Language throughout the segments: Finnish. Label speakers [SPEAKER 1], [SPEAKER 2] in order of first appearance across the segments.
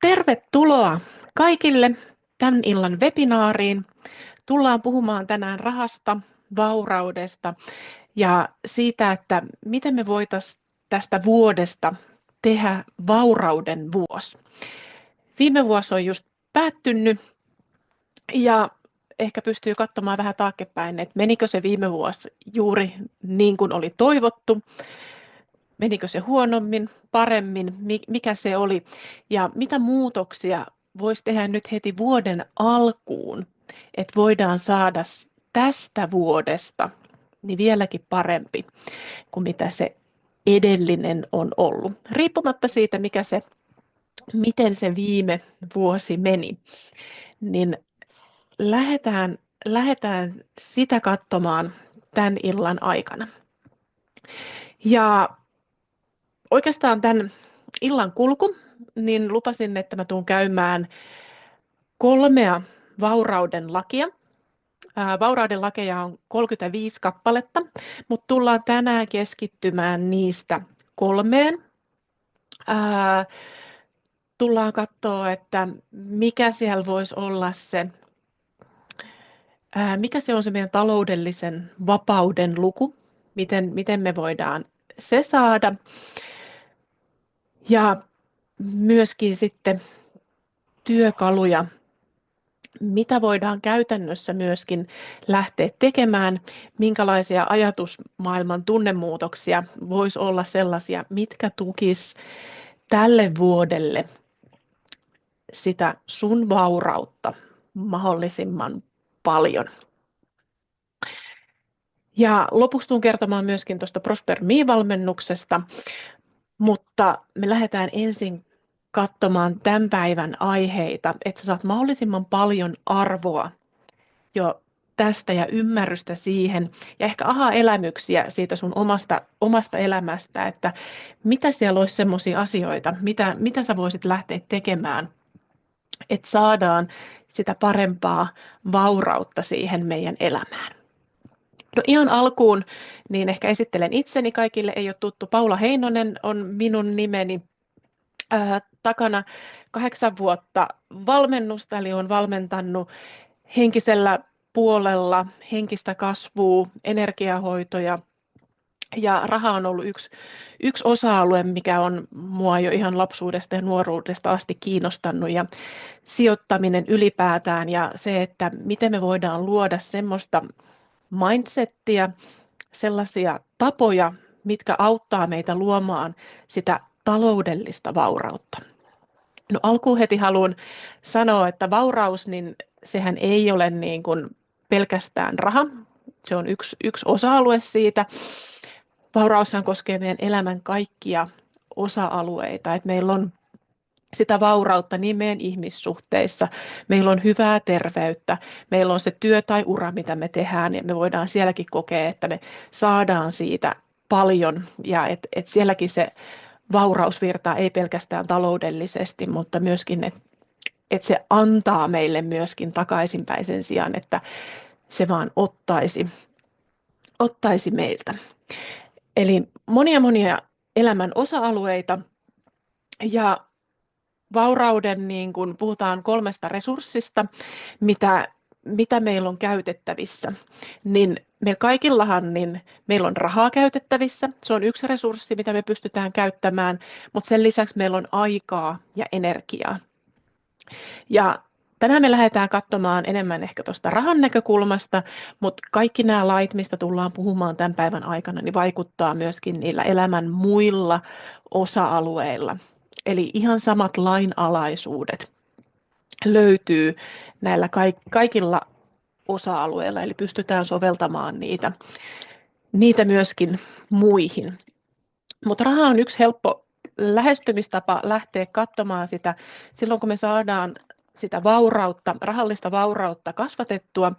[SPEAKER 1] Tervetuloa kaikille tämän illan webinaariin. Tullaan puhumaan tänään rahasta, vauraudesta ja siitä, että miten me voitaisiin tästä vuodesta tehdä vaurauden vuosi. Viime vuosi on just päättynyt ja ehkä pystyy katsomaan vähän taaksepäin, että menikö se viime vuosi juuri niin kuin oli toivottu, menikö se huonommin, paremmin, mikä se oli ja mitä muutoksia voisi tehdä nyt heti vuoden alkuun, että voidaan saada tästä vuodesta niin vieläkin parempi kuin mitä se edellinen on ollut. Riippumatta siitä, miten se viime vuosi meni, niin lähdetään sitä katsomaan tämän illan aikana. Ja oikeastaan tämän illan kulku, niin lupasin, että mä tuun käymään 3 vaurauden lakia. Vaurauden lakeja on 35 kappaletta, mutta tullaan tänään keskittymään niistä 3. Tullaan katsoa, että mikä siellä voisi olla mikä se on se meidän taloudellisen vapauden luku, miten me voidaan se saada. Ja myöskin sitten työkaluja, mitä voidaan käytännössä myöskin lähteä tekemään, minkälaisia ajatusmaailman tunnemuutoksia voisi olla sellaisia, mitkä tukis tälle vuodelle sitä sun vaurautta mahdollisimman paljon. Ja lopuksi tulen kertomaan myöskin tuosta Prosper Me-valmennuksesta, mutta me lähdetään ensin katsomaan tämän päivän aiheita, että sä saat mahdollisimman paljon arvoa jo tästä ja ymmärrystä siihen ja ehkä aha-elämyksiä siitä sun omasta elämästä, että mitä siellä olisi sellaisia asioita, mitä sä voisit lähteä tekemään, että saadaan sitä parempaa vaurautta siihen meidän elämään. No ihan alkuun, niin ehkä esittelen itseni, kaikille ei ole tuttu. Paula Heinonen on minun nimeni. Takana 8 vuotta valmennusta, eli olen valmentanut henkisellä puolella henkistä kasvua, energiahoitoja ja raha on ollut yksi osa-alue, mikä on mua jo ihan lapsuudesta ja nuoruudesta asti kiinnostanut ja sijoittaminen ylipäätään ja se, että miten me voidaan luoda semmoista mindsettiä, sellaisia tapoja, mitkä auttaa meitä luomaan sitä taloudellista vaurautta. No alkuun heti haluan sanoa, että vauraus, niin sehän ei ole niin kuin pelkästään raha. Se on yksi osa-alue siitä. Vauraushan koskee meidän elämän kaikkia osa-alueita. Että meillä on sitä vaurautta niin meidän ihmissuhteissa, meillä on hyvää terveyttä, meillä on se työ tai ura, mitä me tehdään, ja me voidaan sielläkin kokea, että me saadaan siitä paljon, ja että sielläkin se vauraus virtaa ei pelkästään taloudellisesti, mutta myöskin, että se antaa meille myöskin takaisinpäin sen sijaan, että se vaan ottaisi meiltä. Eli monia elämän osa-alueita, ja vaurauden, niin kun puhutaan 3 resurssista, mitä meillä on käytettävissä, niin me kaikillahan niin meillä on rahaa käytettävissä. Se on yksi resurssi, mitä me pystytään käyttämään, mutta sen lisäksi meillä on aikaa ja energiaa. Ja tänään me lähdetään katsomaan enemmän ehkä tuosta rahan näkökulmasta, mutta kaikki nämä lait, mistä tullaan puhumaan tämän päivän aikana, niin vaikuttaa myöskin niillä elämän muilla osa-alueilla. Eli ihan samat lainalaisuudet löytyy näillä kaikilla osa-alueilla, eli pystytään soveltamaan niitä myöskin muihin. Mutta raha on yksi helppo lähestymistapa lähteä katsomaan sitä silloin, kun me saadaan sitä vaurautta, rahallista vaurautta kasvatettua,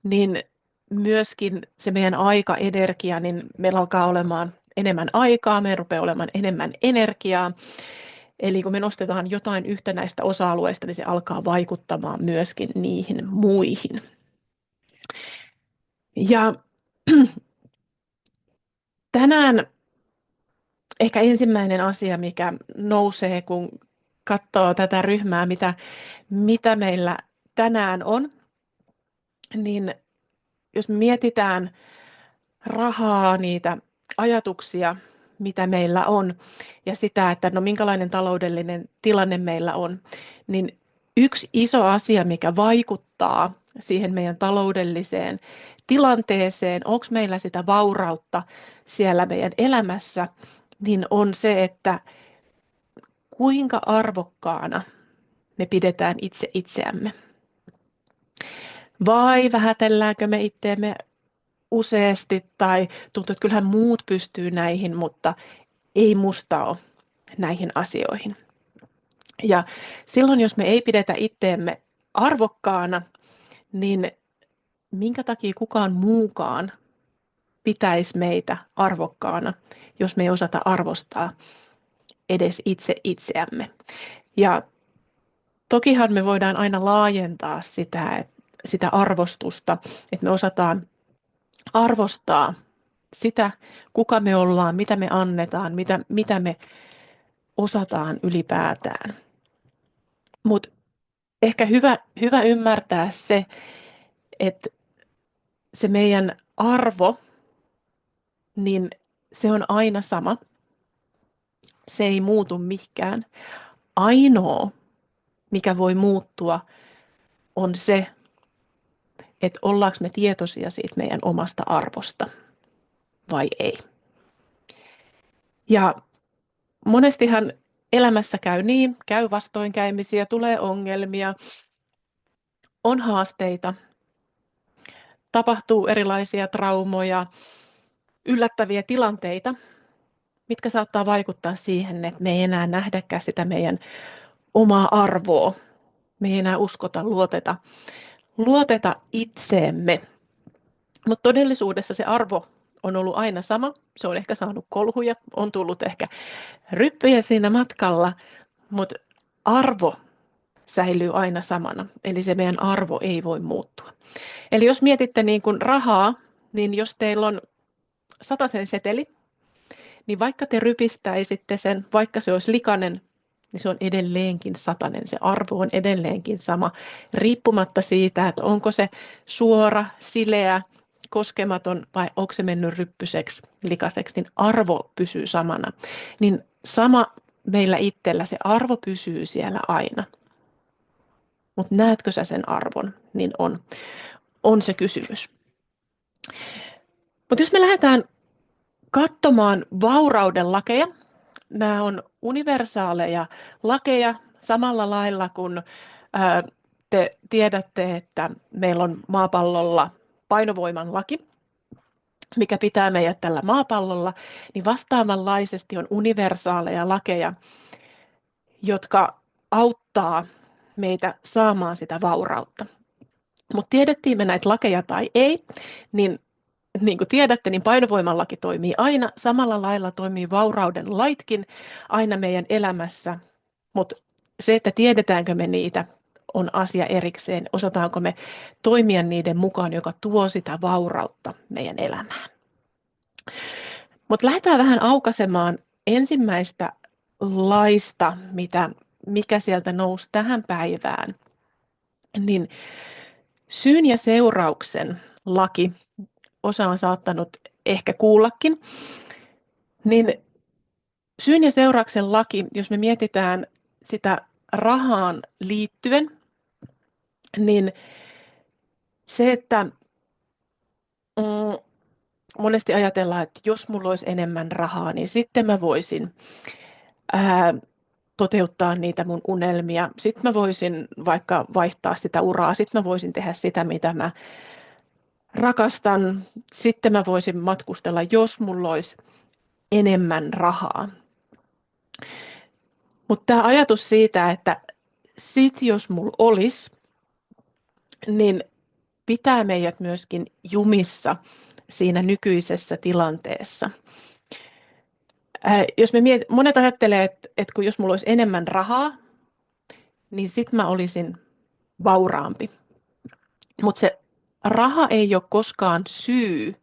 [SPEAKER 1] niin myöskin se meidän aika, energia, niin meillä alkaa olemaan enemmän aikaa, meillä rupeaa olemaan enemmän energiaa. Eli kun me nostetaan jotain yhtä näistä osa-alueista, niin se alkaa vaikuttamaan myöskin niihin muihin. Ja tänään ehkä ensimmäinen asia, mikä nousee, kun katsoo tätä ryhmää, mitä meillä tänään on, niin jos me mietitään rahaa, niitä ajatuksia, mitä meillä on, ja sitä, että no minkälainen taloudellinen tilanne meillä on, niin yksi iso asia, mikä vaikuttaa siihen meidän taloudelliseen tilanteeseen, onko meillä sitä vaurautta siellä meidän elämässä, niin on se, että kuinka arvokkaana me pidetään itse itseämme. Vai vähätelläänkö me itseämme useasti tai tuntuu, että kyllähän muut pystyy näihin, mutta ei musta ole näihin asioihin. Ja silloin, jos me ei pidetä itteemme arvokkaana, niin minkä takia kukaan muukaan pitäisi meitä arvokkaana, jos me ei osata arvostaa edes itse itseämme. Ja tokihan me voidaan aina laajentaa sitä arvostusta, että me osataan arvostaa sitä, kuka me ollaan, mitä me annetaan, mitä me osataan ylipäätään. Mutta ehkä hyvä ymmärtää se, että se meidän arvo, niin se on aina sama. Se ei muutu mihinkään. Ainoa, mikä voi muuttua, on se, että ollaanko me tietoisia siitä meidän omasta arvosta vai ei. Ja monestihan elämässä käy vastoinkäymisiä, tulee ongelmia, on haasteita, tapahtuu erilaisia traumoja, yllättäviä tilanteita, mitkä saattaa vaikuttaa siihen, että me ei enää nähdäkään sitä meidän omaa arvoa. Me ei enää uskota, luoteta itseemme. Mutta todellisuudessa se arvo on ollut aina sama. Se on ehkä saanut kolhuja, on tullut ehkä ryppyjä siinä matkalla, mutta arvo säilyy aina samana. Eli se meidän arvo ei voi muuttua. Eli jos mietitte niin kuin rahaa, niin jos teillä on 100 seteli, niin vaikka te rypistäisitte sen, vaikka se olisi likainen, niin se on edelleenkin 100. Se arvo on edelleenkin sama, riippumatta siitä, että onko se suora, sileä, koskematon vai onko se mennyt ryppyseksi, likaiseksi, niin arvo pysyy samana. Niin sama meillä itsellä, se arvo pysyy siellä aina. Mutta näetkö sä sen arvon, niin on se kysymys. Mutta jos me lähdetään katsomaan vaurauden lakeja, nämä on universaaleja lakeja samalla lailla kuin te tiedätte, että meillä on maapallolla painovoiman laki, mikä pitää meidät tällä maapallolla, niin vastaavanlaisesti on universaaleja lakeja, jotka auttaa meitä saamaan sitä vaurautta. Mutta tiedettiin me näitä lakeja tai ei, niin kuin tiedätte, niin painovoiman laki toimii aina. Samalla lailla toimii vaurauden laitkin aina meidän elämässä, mutta se, että tiedetäänkö me niitä, on asia erikseen. Osataanko me toimia niiden mukaan, joka tuo sitä vaurautta meidän elämään. Mutta lähdetään vähän aukaisemaan ensimmäistä laista, mikä sieltä nousi tähän päivään. Niin syyn ja seurauksen laki, osa on saattanut ehkä kuullakin, niin syyn ja seurauksen laki, jos me mietitään sitä rahaan liittyen, niin se, että monesti ajatellaan, että jos mulla olisi enemmän rahaa, niin sitten mä voisin toteuttaa niitä mun unelmia. Sitten mä voisin vaikka vaihtaa sitä uraa, sitten mä voisin tehdä sitä, mitä mä rakastan. Sitten mä voisin matkustella, jos mulla olisi enemmän rahaa. Mutta tämä ajatus siitä, että sit jos mulla olisi, niin pitää meidät myöskin jumissa siinä nykyisessä tilanteessa. Jos monet ajattelee, että kun jos mulla olisi enemmän rahaa, niin sit mä olisin vauraampi. Mutta se raha ei ole koskaan syy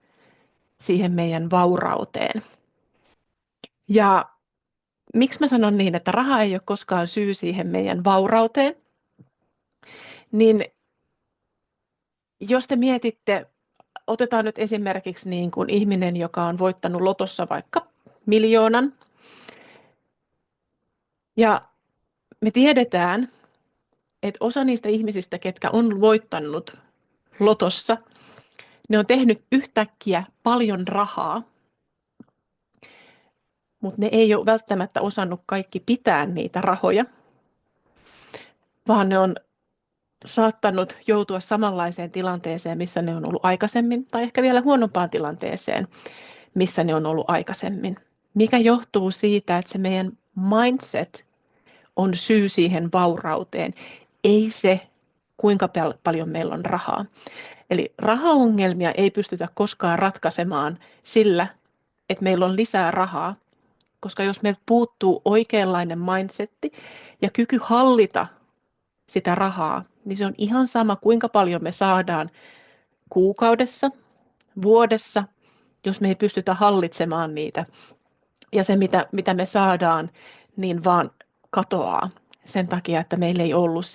[SPEAKER 1] siihen meidän vaurauteen. Ja miksi mä sanon niin, että raha ei ole koskaan syy siihen meidän vaurauteen, niin jos te mietitte, otetaan nyt esimerkiksi niin kuin ihminen, joka on voittanut lotossa vaikka 1 000 000, ja me tiedetään, että osa niistä ihmisistä, ketkä on voittanut lotossa, ne on tehnyt yhtäkkiä paljon rahaa, mutta ne ei ole välttämättä osannut kaikki pitää niitä rahoja, vaan ne on saattanut joutua samanlaiseen tilanteeseen, missä ne on ollut aikaisemmin, tai ehkä vielä huonompaan tilanteeseen, missä ne on ollut aikaisemmin. Mikä johtuu siitä, että se meidän mindset on syy siihen vaurauteen, ei se, kuinka paljon meillä on rahaa. Eli rahaongelmia ei pystytä koskaan ratkaisemaan sillä, että meillä on lisää rahaa, koska jos meiltä puuttuu oikeanlainen mindsetti ja kyky hallita sitä rahaa, niin se on ihan sama, kuinka paljon me saadaan kuukaudessa, vuodessa, jos me ei pystytä hallitsemaan niitä. Ja se, mitä me saadaan, niin vaan katoaa sen takia, että meillä ei ollut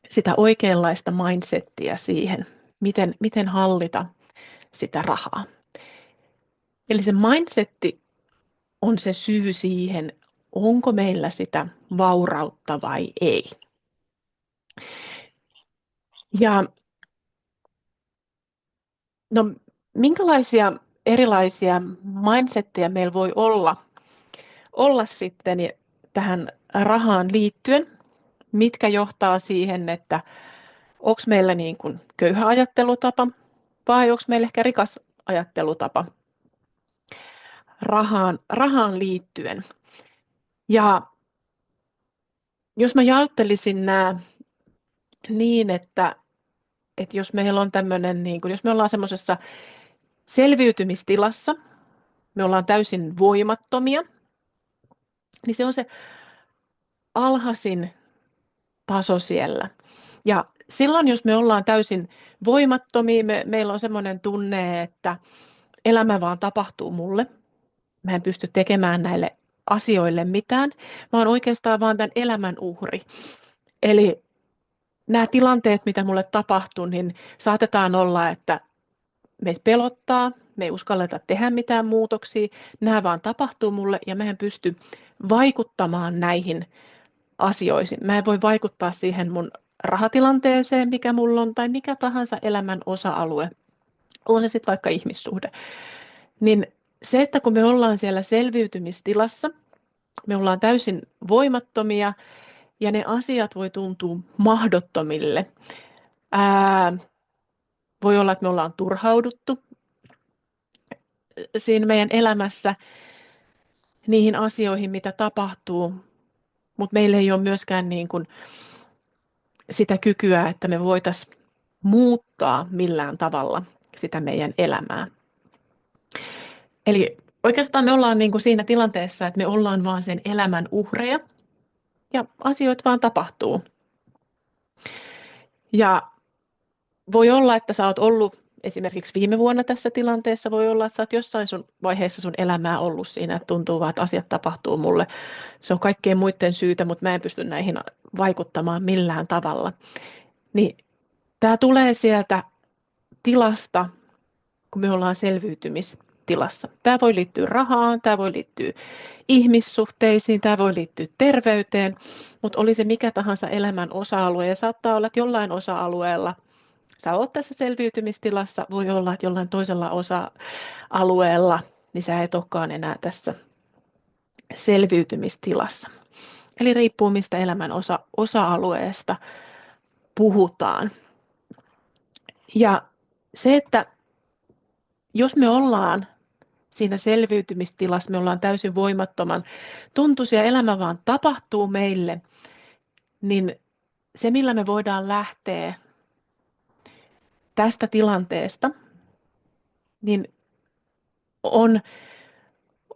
[SPEAKER 1] sitä oikeanlaista mindsettiä siihen, miten hallita sitä rahaa. Eli se mindsetti on se syy siihen, onko meillä sitä vaurautta vai ei. Ja no, minkälaisia erilaisia mindsetteja meillä voi olla sitten tähän rahaan liittyen, mitkä johtaa siihen, että onko meillä niin kuin köyhä ajattelutapa vai onko meillä ehkä rikas ajattelutapa rahaan liittyen. Ja jos mä jaottelisin nämä niin, että jos meillä on tämmöinen, niin kuin, jos me ollaan semmoisessa selviytymistilassa, me ollaan täysin voimattomia, niin se on se alhaisin taso siellä. Ja silloin, jos me ollaan täysin voimattomia, meillä on semmoinen tunne, että elämä vaan tapahtuu mulle. Mä en pysty tekemään näille asioille mitään. Mä oon oikeastaan vaan tämän elämän uhri. Eli nämä tilanteet, mitä mulle tapahtuu, niin saatetaan olla, että meitä pelottaa, me ei uskalleta tehdä mitään muutoksia, nämä vaan tapahtuu mulle ja mä en pysty vaikuttamaan näihin asioihin. Mä en voi vaikuttaa siihen mun rahatilanteeseen, mikä mulla on, tai mikä tahansa elämän osa-alue, on se sitten vaikka ihmissuhde. Niin se, että kun me ollaan siellä selviytymistilassa, me ollaan täysin voimattomia ja ne asiat voi tuntua mahdottomille. Voi olla, että me ollaan turhauduttu siinä meidän elämässä niihin asioihin, mitä tapahtuu, mutta meillä ei ole myöskään niin kuin sitä kykyä, että me voitaisiin muuttaa millään tavalla sitä meidän elämää. Eli oikeastaan me ollaan niin kuin siinä tilanteessa, että me ollaan vaan sen elämän uhreja ja asioita vaan tapahtuu. Ja voi olla, että sä oot ollut esimerkiksi viime vuonna tässä tilanteessa, voi olla, että sä oot jossain vaiheessa sun elämää ollut siinä, että tuntuu vaan, että asiat tapahtuu mulle. Se on kaikkien muiden syytä, mutta mä en pysty näihin vaikuttamaan millään tavalla. Niin tämä tulee sieltä tilasta, kun me ollaan selviytymistilassa. Tämä voi liittyä rahaan, tämä voi liittyä ihmissuhteisiin, tämä voi liittyä terveyteen, mutta oli se mikä tahansa elämän osa-alue ja saattaa olla, että jollain osa-alueella sä oot tässä selviytymistilassa, voi olla, että jollain toisella osa-alueella niin sä et olekaan enää tässä selviytymistilassa. Eli riippuu mistä elämän osa-alueesta puhutaan. Ja se, että jos me ollaan siinä selviytymistilassa, me ollaan täysin voimattoman tuntuisia, elämä vaan tapahtuu meille, niin se millä me voidaan lähteä tästä tilanteesta, niin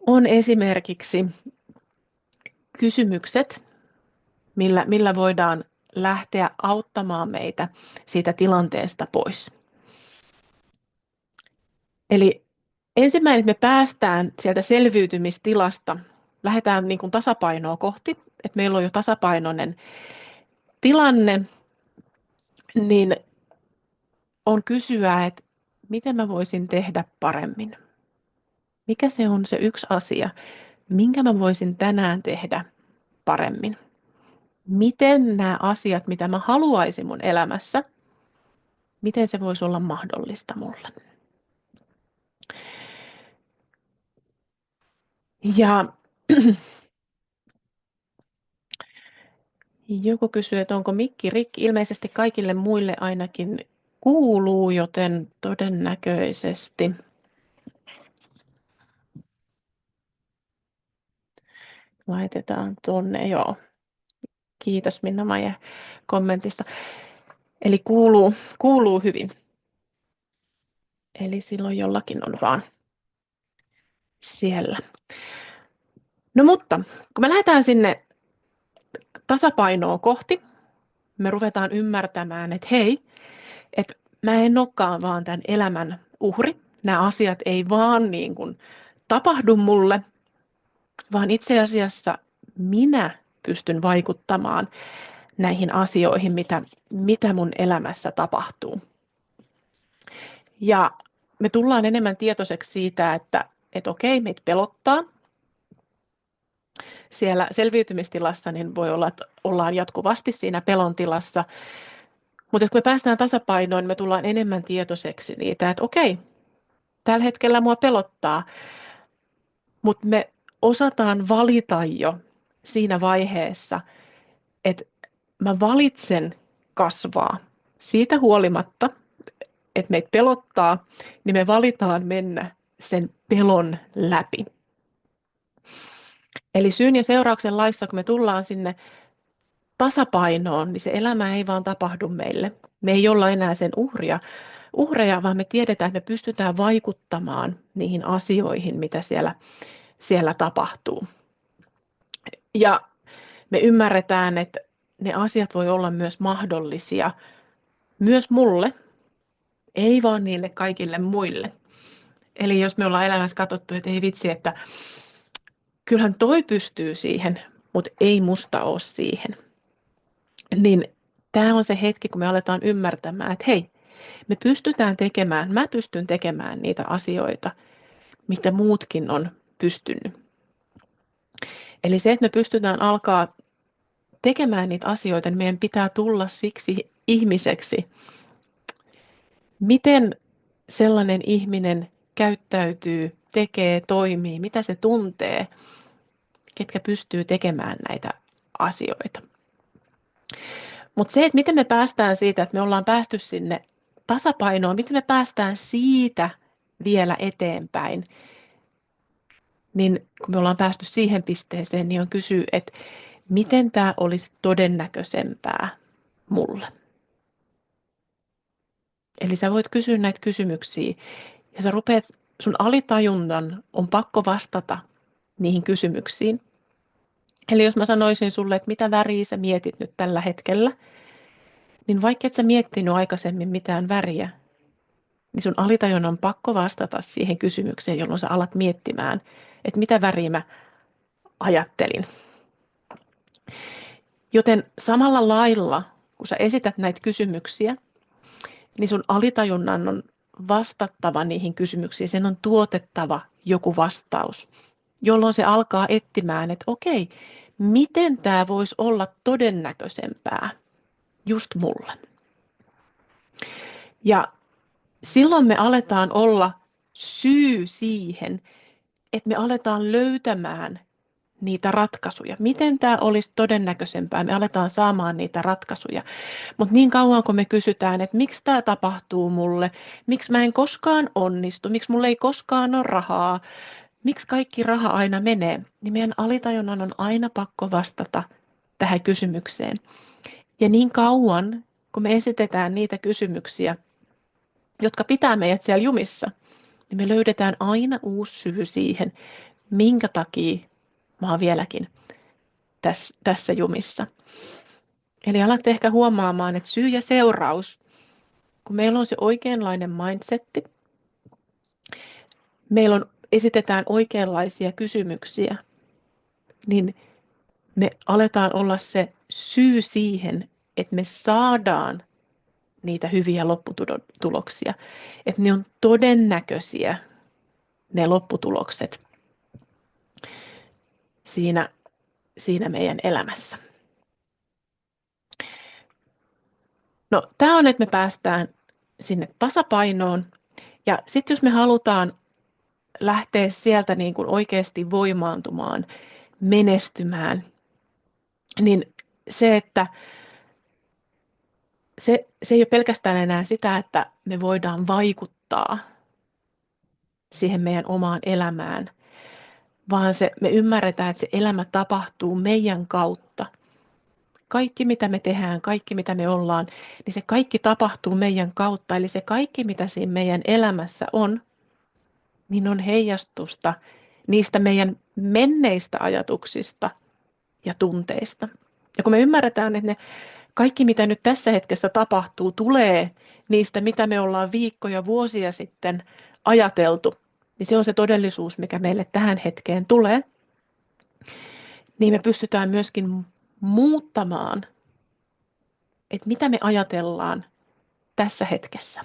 [SPEAKER 1] on esimerkiksi kysymykset, millä voidaan lähteä auttamaan meitä siitä tilanteesta pois. Eli ensimmäinen, että me päästään sieltä selviytymistilasta lähdetään niin kuin tasapainoa kohti, että meillä on jo tasapainoinen tilanne, niin on kysyä, että miten mä voisin tehdä paremmin. Mikä se on se yksi asia, minkä mä voisin tänään tehdä paremmin. Miten nämä asiat, mitä mä haluaisin mun elämässä, miten se voisi olla mahdollista mulle. Ja joku kysyy, että onko mikki rikki. Ilmeisesti kaikille muille ainakin kuuluu, joten todennäköisesti. Laitetaan tuonne, joo. Kiitos Minna-Maija kommentista. Eli kuuluu hyvin. Eli silloin jollakin on vaan siellä. No mutta, kun me lähdetään sinne tasapainoa kohti, me ruvetaan ymmärtämään, että hei, että mä en olekaan vaan tämän elämän uhri. Nämä asiat ei vaan niin kuin tapahdu mulle, vaan itse asiassa minä pystyn vaikuttamaan näihin asioihin, mitä mun elämässä tapahtuu. Ja me tullaan enemmän tietoiseksi siitä, että okei, meitä pelottaa. Siellä selviytymistilassa niin voi olla, että ollaan jatkuvasti siinä pelon tilassa. Mutta kun me päästään tasapainoon, niin me tullaan enemmän tietoiseksi niitä, että okei, tällä hetkellä mua pelottaa, mutta me osataan valita jo siinä vaiheessa, että mä valitsen kasvaa. Siitä huolimatta, että meitä pelottaa, niin me valitaan mennä sen pelon läpi. Eli syyn ja seurauksen laissa, kun me tullaan sinne tasapainoon, niin se elämä ei vaan tapahdu meille. Me ei olla enää sen uhreja, vaan me tiedetään, että me pystytään vaikuttamaan niihin asioihin, mitä siellä tapahtuu. Ja me ymmärretään, että ne asiat voi olla myös mahdollisia myös mulle, ei vaan niille kaikille muille. Eli jos me ollaan elämässä katsottu, että ei vitsi, että kyllähän toi pystyy siihen, mutta ei musta ole siihen. Niin tämä on se hetki, kun me aletaan ymmärtämään, että hei, mä pystyn tekemään niitä asioita, mitä muutkin on pystynyt. Eli se, että me pystytään alkaa tekemään niitä asioita, niin meidän pitää tulla siksi ihmiseksi. Miten sellainen ihminen käyttäytyy, tekee, toimii, mitä se tuntee, ketkä pystyy tekemään näitä asioita. Mutta se, että miten me päästään siitä, että me ollaan päästy sinne tasapainoon, miten me päästään siitä vielä eteenpäin, niin kun me ollaan päästy siihen pisteeseen, niin on kysyä, että miten tämä olisi todennäköisempää mulle. Eli sä voit kysyä näitä kysymyksiä ja sä rupeat, sun alitajunnan on pakko vastata niihin kysymyksiin. Eli jos mä sanoisin sulle, että mitä väriä sä mietit nyt tällä hetkellä, niin vaikka et sä miettinyt aikaisemmin mitään väriä, niin sun alitajunnan on pakko vastata siihen kysymykseen, jolloin sä alat miettimään, että mitä väriä mä ajattelin. Joten samalla lailla, kun sä esität näitä kysymyksiä, niin sun alitajunnan on vastattava niihin kysymyksiin, sen on tuotettava joku vastaus, jolloin se alkaa etsimään, että okei, miten tämä voisi olla todennäköisempää just mulle. Ja silloin me aletaan olla syy siihen, että me aletaan löytämään niitä ratkaisuja. Miten tämä olisi todennäköisempää? Me aletaan saamaan niitä ratkaisuja. Mutta niin kauan kun me kysytään, että miksi tämä tapahtuu mulle, miksi mä en koskaan onnistu, miksi mulle ei koskaan ole rahaa, miksi kaikki raha aina menee, niin meidän alitajunnan on aina pakko vastata tähän kysymykseen. Ja niin kauan, kun me esitetään niitä kysymyksiä, jotka pitää meidät siellä jumissa, niin me löydetään aina uusi syy siihen, minkä takia mä oon vieläkin tässä jumissa. Eli alatte ehkä huomaamaan, että syy ja seuraus, kun meillä on se oikeanlainen mindsetti, meillä esitetään oikeanlaisia kysymyksiä, niin me aletaan olla se syy siihen, että me saadaan niitä hyviä lopputuloksia. Että ne on todennäköisiä ne lopputulokset siinä meidän elämässä. No, tämä on, että me päästään sinne tasapainoon. Ja sitten jos me halutaan lähteä sieltä niin kuin oikeasti voimaantumaan, menestymään, niin se, että se ei ole pelkästään enää sitä, että me voidaan vaikuttaa siihen meidän omaan elämään, vaan me ymmärretään, että se elämä tapahtuu meidän kautta. Kaikki, mitä me tehdään, kaikki, mitä me ollaan, niin se kaikki tapahtuu meidän kautta. Eli se kaikki, mitä siinä meidän elämässä on, niin on heijastusta niistä meidän menneistä ajatuksista ja tunteista. Ja kun me ymmärretään, että ne kaikki, mitä nyt tässä hetkessä tapahtuu, tulee niistä, mitä me ollaan viikkoja, vuosia sitten ajateltu, niin se on se todellisuus, mikä meille tähän hetkeen tulee, niin me pystytään myöskin muuttamaan, että mitä me ajatellaan tässä hetkessä,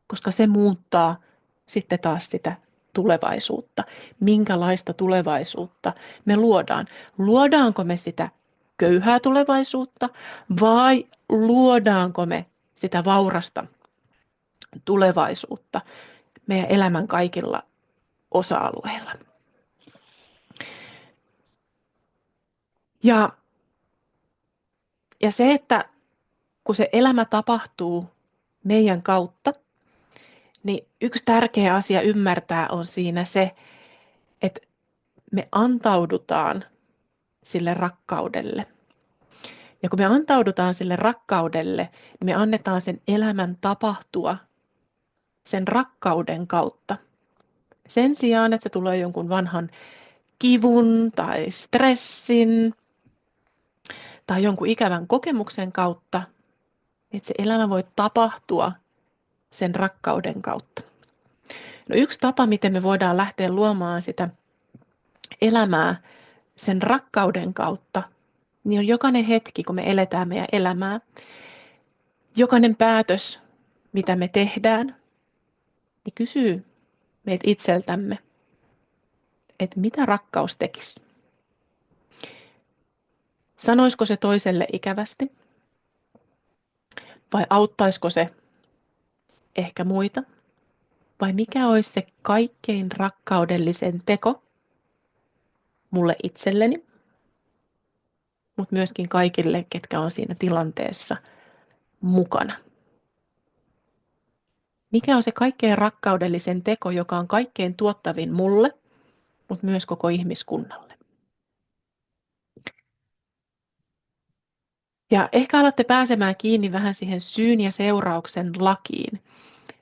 [SPEAKER 1] koska se muuttaa sitten taas sitä tulevaisuutta. Minkälaista tulevaisuutta me luodaan? Luodaanko me sitä köyhää tulevaisuutta vai luodaanko me sitä vaurasta tulevaisuutta meidän elämän kaikilla osa-alueilla? Ja se, että kun se elämä tapahtuu meidän kautta, niin yksi tärkeä asia ymmärtää on siinä se, että me antaudutaan sille rakkaudelle. Ja kun me antaudutaan sille rakkaudelle, niin me annetaan sen elämän tapahtua sen rakkauden kautta. Sen sijaan, että se tulee jonkun vanhan kivun tai stressin tai jonkun ikävän kokemuksen kautta, että se elämä voi tapahtua sen rakkauden kautta. No, yksi tapa, miten me voidaan lähteä luomaan sitä elämää sen rakkauden kautta, niin on jokainen hetki, kun me eletään meidän elämää, jokainen päätös, mitä me tehdään, niin kysyy meitä itseltämme, että mitä rakkaus tekisi. Sanoisiko se toiselle ikävästi? Vai auttaisiko se ehkä muita? Vai mikä olisi se kaikkein rakkaudellisen teko mulle itselleni, mutta myöskin kaikille, ketkä on siinä tilanteessa mukana? Mikä on se kaikkein rakkaudellisen teko, joka on kaikkein tuottavin mulle, mutta myös koko ihmiskunnalle? Ja ehkä alatte pääsemään kiinni vähän siihen syyn ja seurauksen lakiin.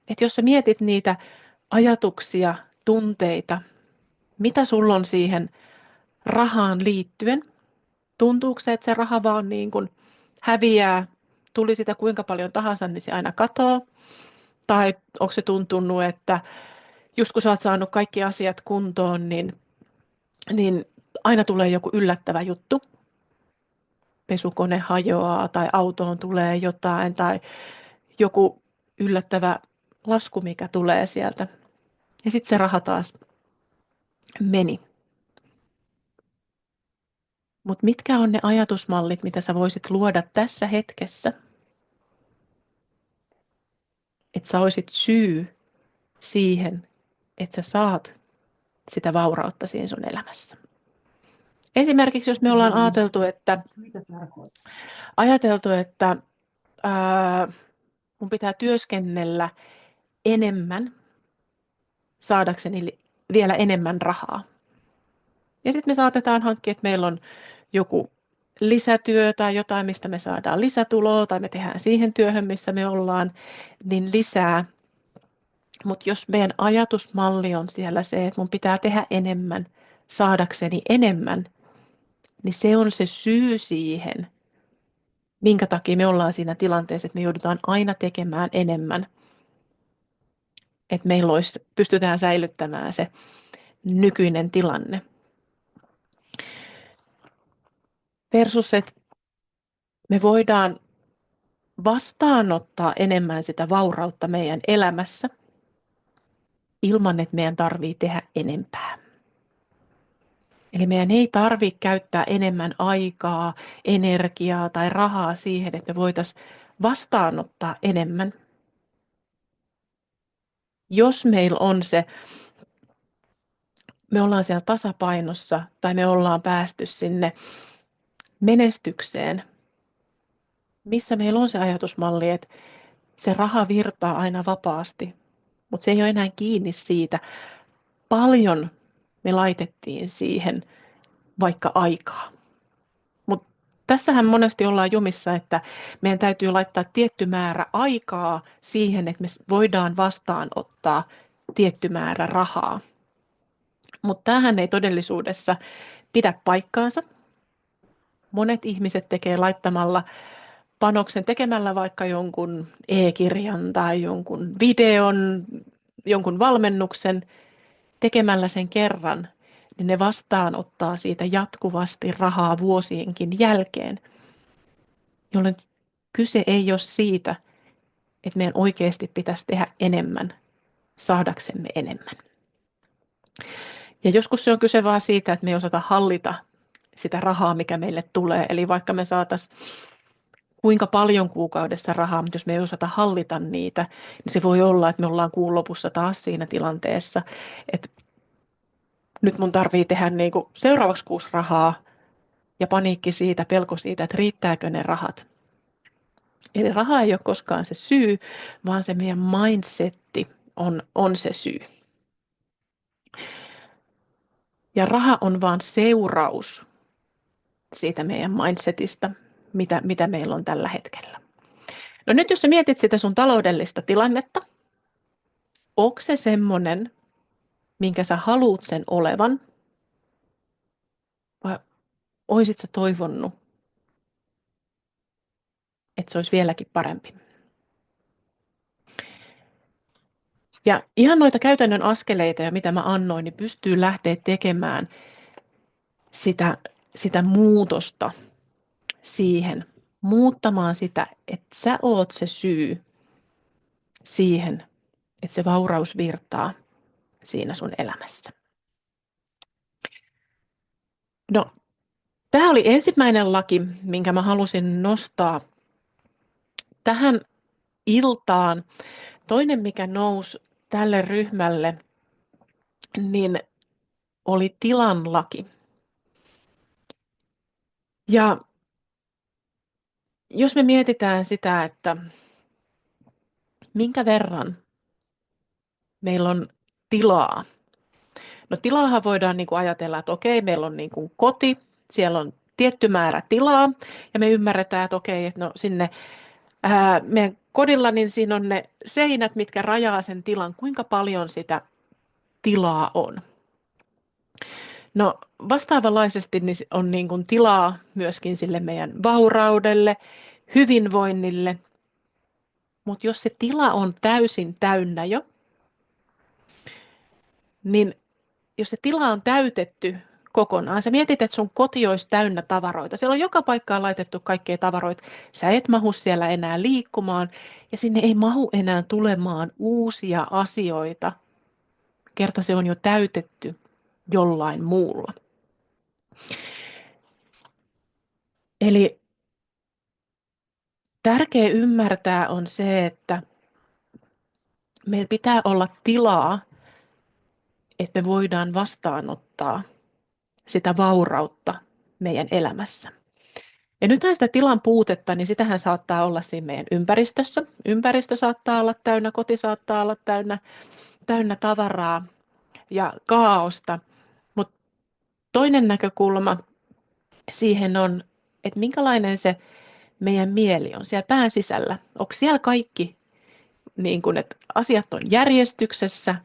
[SPEAKER 1] Että jos sä mietit niitä ajatuksia, tunteita, mitä sulla on siihen rahaan liittyen, tuntuuko se, että se raha vaan niin kuin häviää, tuli sitä kuinka paljon tahansa, niin se aina katoaa? Tai onko se tuntunut, että just kun sä oot saanut kaikki asiat kuntoon, niin aina tulee joku yllättävä juttu. Pesukone hajoaa tai autoon tulee jotain tai joku yllättävä lasku, mikä tulee sieltä. Ja sitten se raha taas meni. Mutta mitkä on ne ajatusmallit, mitä sä voisit luoda tässä hetkessä, että sä olisit syy siihen, että sä saat sitä vaurautta siinä sun elämässä. Esimerkiksi jos me ollaan ajateltu, että mun pitää työskennellä enemmän saadakseni vielä enemmän rahaa. Ja sitten me saatetaan hankkia, että meillä on joku lisätyö tai jotain, mistä me saadaan lisätuloa, tai me tehdään siihen työhön, missä me ollaan, niin lisää. Mutta jos meidän ajatusmalli on siellä se, että mun pitää tehdä enemmän saadakseni enemmän, niin se on se syy siihen, minkä takia me ollaan siinä tilanteessa, että me joudutaan aina tekemään enemmän. Että meillä pystytään säilyttämään se nykyinen tilanne. versus, että me voidaan vastaanottaa enemmän sitä vaurautta meidän elämässä ilman, että meidän tarvitsee tehdä enempää. Eli meidän ei tarvitse käyttää enemmän aikaa, energiaa tai rahaa siihen, että me voitaisiin vastaanottaa enemmän. Jos meillä on me ollaan siellä tasapainossa tai me ollaan päästy sinne menestykseen, missä meillä on se ajatusmalli, että se raha virtaa aina vapaasti, mutta se ei ole enää kiinni siitä, paljon me laitettiin siihen vaikka aikaa. Mutta tässähän monesti ollaan jumissa, että meidän täytyy laittaa tietty määrä aikaa siihen, että me voidaan vastaanottaa tietty määrä rahaa. Mutta tämähän ei todellisuudessa pidä paikkaansa. Monet ihmiset tekee laittamalla panoksen, tekemällä vaikka jonkun e-kirjan tai jonkun videon, jonkun valmennuksen, tekemällä sen kerran, niin ne vastaanottaa siitä jatkuvasti rahaa vuosienkin jälkeen, jolloin kyse ei ole siitä, että meidän oikeasti pitäisi tehdä enemmän saadaksemme enemmän. Ja joskus se on kyse vaan siitä, että me ei osata hallita sitä rahaa, mikä meille tulee. Eli vaikka me saataisiin kuinka paljon kuukaudessa rahaa, mutta jos me ei osata hallita niitä, niin se voi olla, että me ollaan kuun lopussa taas siinä tilanteessa, että nyt mun tarvii tehdä niin kuin seuraavaksi kuusi rahaa ja paniikki siitä, pelko siitä, että riittääkö ne rahat. Eli raha ei ole koskaan se syy, vaan se meidän mindsetti on se syy. Ja raha on vaan seuraus siitä meidän mindsetistä, mitä meillä on tällä hetkellä. No nyt jos sä mietit sitä sun taloudellista tilannetta, onko se semmoinen, minkä sä haluut sen olevan, vai oisit sä toivonnut, että se olisi vieläkin parempi? Ja ihan noita käytännön askeleita, ja mitä mä annoin, niin pystyy lähteä tekemään sitä muutosta siihen, muuttamaan sitä, että sä oot se syy siihen, että se vauraus virtaa siinä sun elämässä. No, tämä oli ensimmäinen laki, minkä mä halusin nostaa tähän iltaan. Toinen, mikä nousi tälle ryhmälle, niin oli tilan laki. Ja jos me mietitään sitä, että minkä verran meillä on tilaa. No tilaahan voidaan niin kuin ajatella, että okei, meillä on niin kuin koti, siellä on tietty määrä tilaa ja me ymmärretään, että okei, että no sinne meidän kodilla niin siinä on ne seinät, mitkä rajaa sen tilan, kuinka paljon sitä tilaa on. No vastaavanlaisesti niin on niin kuin tilaa myöskin sille meidän vauraudelle, hyvinvoinnille, mutta jos se tila on täysin täynnä jo, niin jos se tila on täytetty kokonaan, sä mietit, että sun koti olisi täynnä tavaroita. Siellä on joka paikkaan laitettu kaikkea tavaroita. Sä et mahu siellä enää liikkumaan ja sinne ei mahu enää tulemaan uusia asioita, kerta se on jo täytetty jollain muulla. Eli tärkeä ymmärtää on se, että meillä pitää olla tilaa, että me voidaan vastaanottaa sitä vaurautta meidän elämässä. Ja nythän sitä tilan puutetta, niin sitähän saattaa olla siinä meidän ympäristössä. Ympäristö saattaa olla täynnä, koti saattaa olla täynnä tavaraa ja kaaosta. Mutta toinen näkökulma siihen on, että minkälainen se meidän mieli on siellä pään sisällä. Onko siellä kaikki, niin kun, että asiat on järjestyksessä,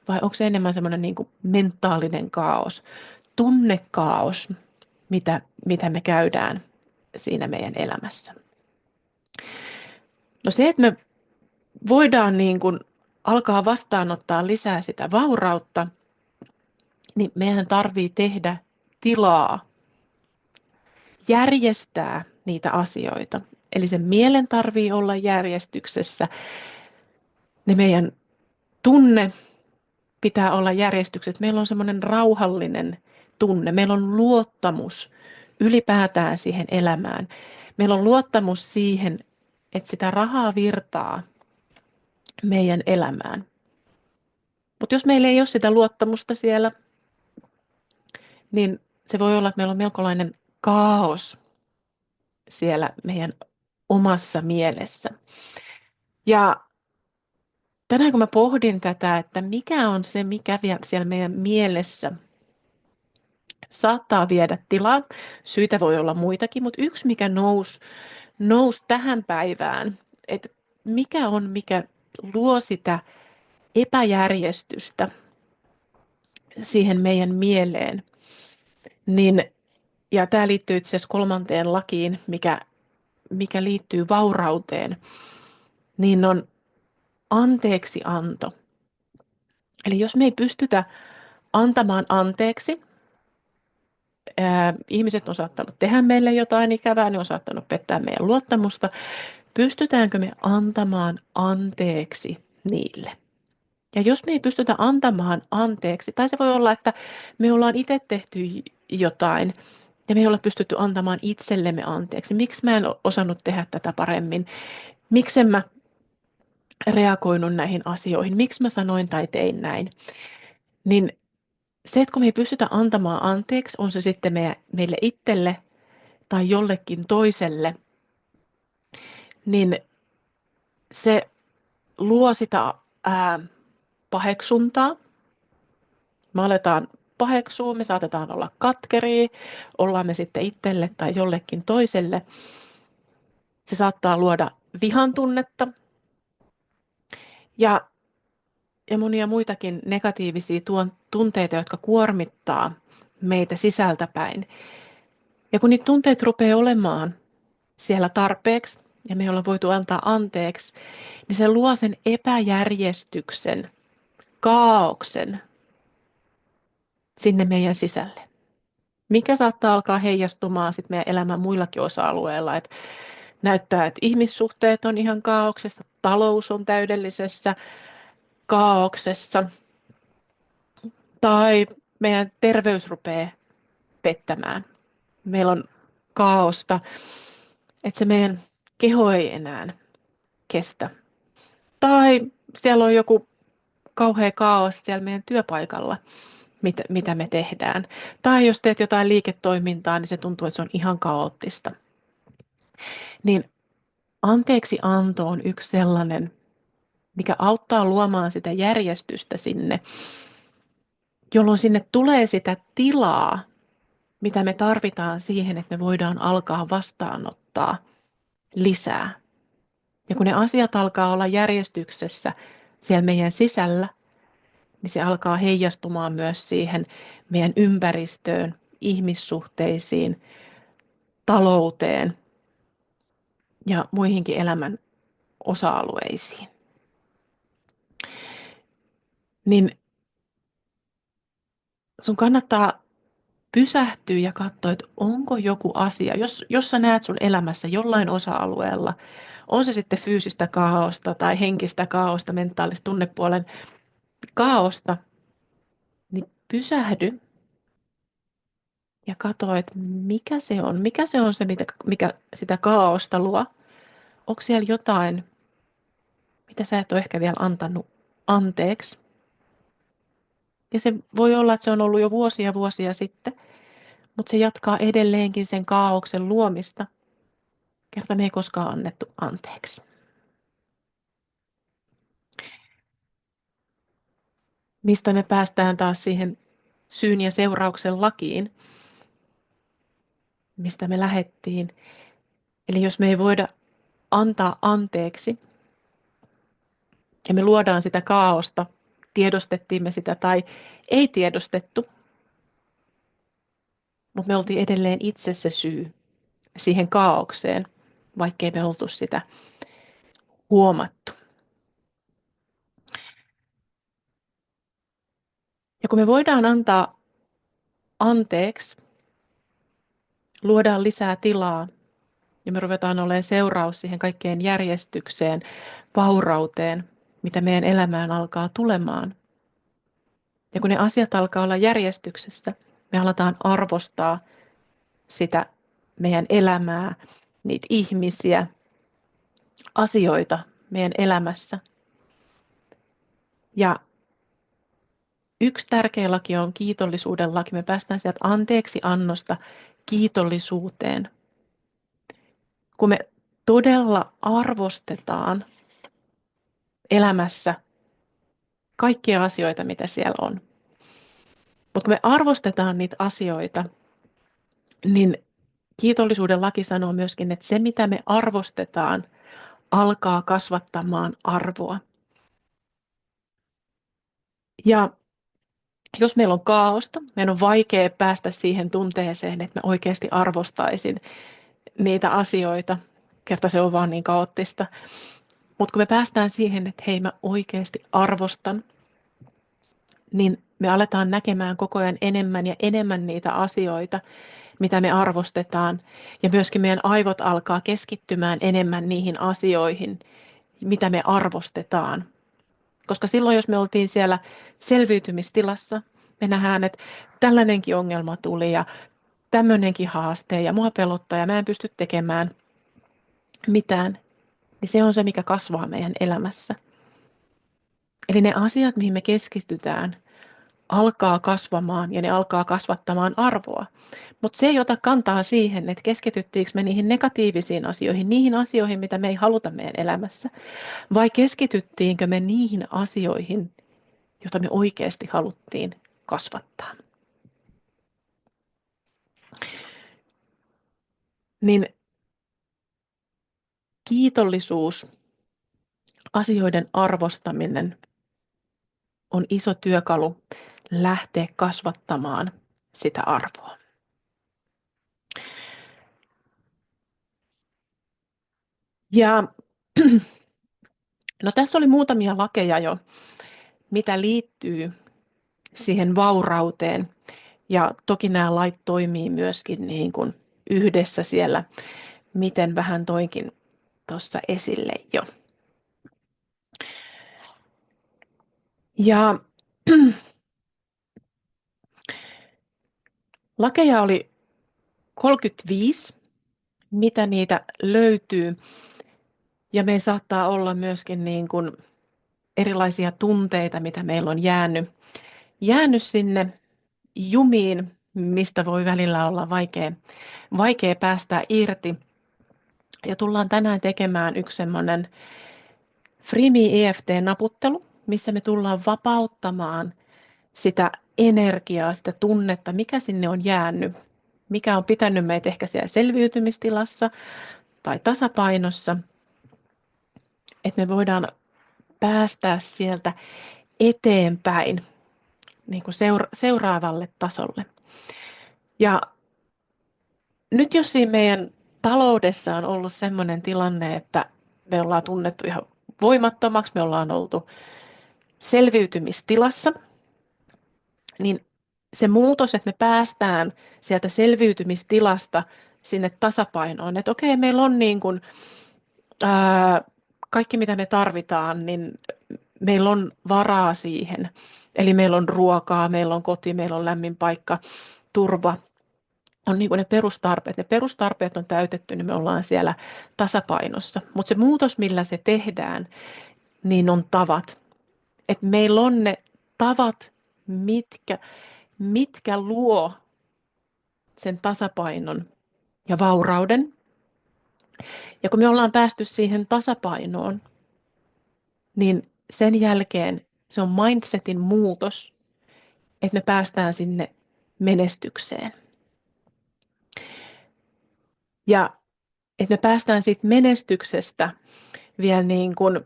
[SPEAKER 1] vai onko se enemmän semmoinen niin kuin mentaalinen kaos, tunnekaos, mitä me käydään siinä meidän elämässä. No se, että me voidaan niin kuin alkaa vastaanottaa lisää sitä vaurautta, niin meidän tarvii tehdä tilaa järjestää niitä asioita. Eli sen mielen tarvii olla järjestyksessä, ne meidän tunne pitää olla järjestyksessä. Meillä on semmoinen rauhallinen tunne, meillä on luottamus ylipäätään siihen elämään. Meillä on luottamus siihen, että sitä rahaa virtaa meidän elämään. Mutta jos meillä ei ole sitä luottamusta siellä, niin se voi olla, että meillä on melkoinen kaos siellä meidän omassa mielessä. Ja tänään kun mä pohdin tätä, että mikä on se, mikä siellä meidän mielessä saattaa viedä tilaa. Syitä voi olla muitakin, mutta yksi mikä nousi tähän päivään, että mikä luo sitä epäjärjestystä siihen meidän mieleen, niin, ja tämä liittyy itse asiassa 3. lakiin, mikä liittyy vaurauteen, niin on anteeksianto. Eli jos me ei pystytä antamaan anteeksi, ihmiset on saattanut tehdä meille jotain ikävää, ne on saattanut pettää meidän luottamusta. Pystytäänkö me antamaan anteeksi niille? Ja jos me ei pystytä antamaan anteeksi, tai se voi olla, että me ollaan itse tehty jotain, ja me ei olla pystytty antamaan itsellemme anteeksi. Miksi mä en osannut tehdä tätä paremmin? Miksi en mä reagoinut näihin asioihin? Miksi mä sanoin tai tein näin? Niin se, että kun me ei pystytä antamaan anteeksi, on se sitten meille itselle tai jollekin toiselle, niin se luo sitä paheksuntaa. Me aletaan paheksua, me saatetaan olla katkeria, ollaan me sitten itselle tai jollekin toiselle. Se saattaa luoda vihan tunnetta ja monia muitakin negatiivisia tunteita, jotka kuormittaa meitä sisältäpäin. Ja kun niitä tunteita rupeaa olemaan siellä tarpeeksi ja me ei olla voitu antaa anteeksi, niin se luo sen epäjärjestyksen, kaaoksen sinne meidän sisälle. Mikä saattaa alkaa heijastumaan sitten meidän elämän muillakin osa-alueilla, että näyttää, että ihmissuhteet on ihan kaauksessa, talous on täydellisessä kaauksessa tai meidän terveys rupeaa pettämään. Meillä on kaaosta, että se meidän keho ei enää kestä. Tai siellä on joku kauhea kaaos siellä meidän työpaikalla, mitä me tehdään. Tai jos teet jotain liiketoimintaa, niin se tuntuu, että se on ihan kaoottista. Niin anteeksi anto on yksi sellainen, mikä auttaa luomaan sitä järjestystä sinne, jolloin sinne tulee sitä tilaa, mitä me tarvitaan siihen, että me voidaan alkaa vastaanottaa lisää. Ja kun ne asiat alkaa olla järjestyksessä siellä meidän sisällä, niin se alkaa heijastumaan myös siihen meidän ympäristöön, ihmissuhteisiin, talouteen ja muihinkin elämän osa-alueisiin. Niin sun kannattaa pysähtyä ja katsoa, että onko joku asia, jos sä näet sun elämässä jollain osa-alueella, on se sitten fyysistä kaaosta tai henkistä kaaosta, mentaalista tunnepuolen kaaosta, niin pysähdy ja katso, että mikä se on se, mikä sitä kaaosta luo. Onko siellä jotain, mitä sä et ole ehkä vielä antanut anteeksi? Ja se voi olla, että se on ollut jo vuosia sitten, mutta se jatkaa edelleenkin sen kaaoksen luomista, kerta me ei koskaan annettu anteeksi. Mistä me päästään taas siihen syyn ja seurauksen lakiin, mistä me lähettiin. Eli jos me ei voida antaa anteeksi ja me luodaan sitä kaaosta, tiedostettiin me sitä tai ei tiedostettu, mutta me oltiin edelleen itse se syy siihen kaaukseen, vaikkei me oltu sitä huomattu. Ja kun me voidaan antaa anteeksi, luodaan lisää tilaa ja me ruvetaan olemaan seuraus siihen kaikkeen järjestykseen, vaurauteen, mitä meidän elämään alkaa tulemaan. Ja kun ne asiat alkaa olla järjestyksessä, me aletaan arvostaa sitä meidän elämää, niitä ihmisiä, asioita meidän elämässä. Ja yksi tärkeä laki on kiitollisuuden laki. Me päästään sieltä anteeksi annosta kiitollisuuteen. Kun me todella arvostetaan elämässä kaikkia asioita, mitä siellä on. Mutta kun me arvostetaan niitä asioita, niin kiitollisuuden laki sanoo myöskin, että se mitä me arvostetaan, alkaa kasvattamaan arvoa. Ja jos meillä on kaaosta, meidän on vaikea päästä siihen tunteeseen, että mä oikeasti arvostaisin niitä asioita, kerta se on vaan niin kaoottista. Mutta kun me päästään siihen, että hei mä oikeasti arvostan, niin me aletaan näkemään koko ajan enemmän ja enemmän niitä asioita, mitä me arvostetaan. Ja myöskin meidän aivot alkaa keskittymään enemmän niihin asioihin, mitä me arvostetaan. Koska silloin, jos me oltiin siellä selviytymistilassa, me nähdään, että tällainenkin ongelma tuli ja tämmöinenkin haaste ja mua pelottaa ja mä en pysty tekemään mitään, niin se on se, mikä kasvaa meidän elämässä. Eli ne asiat, mihin me keskitytään, alkaa kasvamaan ja ne alkaa kasvattamaan arvoa. Mutta se ei ota kantaa siihen, että keskityttiinkö me niihin negatiivisiin asioihin, niihin asioihin, mitä me ei haluta meidän elämässä, vai keskityttiinkö me niihin asioihin, joita me oikeasti haluttiin kasvattaa. Niin kiitollisuus, asioiden arvostaminen on iso työkalu lähteä kasvattamaan sitä arvoa. Ja no tässä oli muutamia lakeja jo, mitä liittyy siihen vaurauteen. Ja toki nämä lait toimii myöskin niin kuin yhdessä siellä, miten vähän toinkin tuossa esille jo. Ja lakeja oli 35, mitä niitä löytyy. Ja meillä saattaa olla myöskin niin kuin erilaisia tunteita, mitä meillä on jäänyt sinne jumiin, mistä voi välillä olla vaikea päästä irti. Ja tullaan tänään tekemään yksi semmoinen Freemi EFT-naputtelu, missä me tullaan vapauttamaan sitä energiaa, sitä tunnetta, mikä sinne on jäänyt, mikä on pitänyt meitä ehkä siellä selviytymistilassa tai tasapainossa, että me voidaan päästää sieltä eteenpäin niin kuin seuraavalle tasolle. Ja nyt jos siinä meidän taloudessa on ollut sellainen tilanne, että me ollaan tunnettu ihan voimattomaksi, me ollaan oltu selviytymistilassa, niin se muutos, että me päästään sieltä selviytymistilasta sinne tasapainoon, että okei, meillä on niin kuin, kaikki mitä me tarvitaan, niin meillä on varaa siihen. Eli meillä on ruokaa, meillä on koti, meillä on lämmin paikka, turva, on niin kuin ne perustarpeet. Ne perustarpeet on täytetty, niin me ollaan siellä tasapainossa. Mutta se muutos, millä se tehdään, niin on tavat. Et meillä on ne tavat, mitkä luo sen tasapainon ja vaurauden. Ja kun me ollaan päästy siihen tasapainoon, niin sen jälkeen se on mindsetin muutos, että me päästään sinne menestykseen. Ja että me päästään siitä menestyksestä vielä niin kuin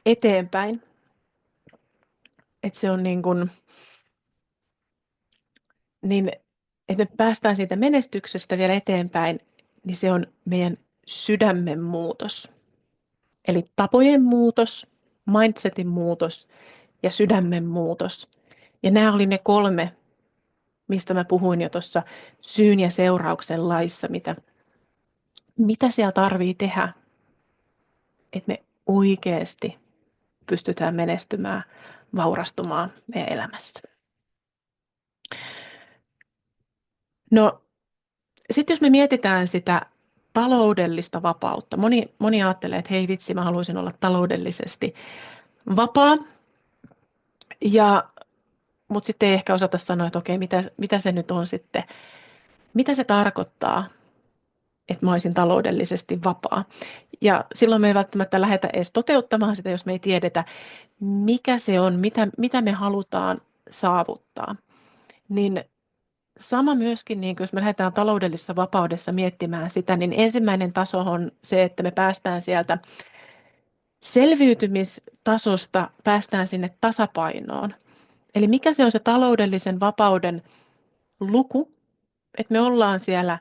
[SPEAKER 1] eteenpäin. Että se on niin kuin, niin että me päästään siitä menestyksestä vielä eteenpäin, niin se on meidän sydämen muutos. Eli tapojen muutos, mindsetin muutos ja sydämen muutos. Ja nämä oli ne 3, mistä mä puhuin jo tuossa syyn ja seurauksen laissa, mitä siellä tarvii tehdä, että me oikeasti pystytään menestymään, vaurastumaan meidän elämässä. No, sitten jos me mietitään sitä taloudellista vapautta, moni ajattelee, että hei vitsi, mä haluaisin olla taloudellisesti vapaa, mutta sitten ei ehkä osata sanoa, että okei, mitä se nyt on sitten, mitä se tarkoittaa, että mä olisin taloudellisesti vapaa. Ja silloin me ei välttämättä lähdetä edes toteuttamaan sitä, jos me ei tiedetä, mikä se on, mitä me halutaan saavuttaa. Niin sama myöskin, niin jos me lähdetään taloudellisessa vapaudessa miettimään sitä, niin ensimmäinen taso on se, että me päästään sieltä selviytymistasosta, päästään sinne tasapainoon. Eli mikä se on se taloudellisen vapauden luku, että me ollaan siellä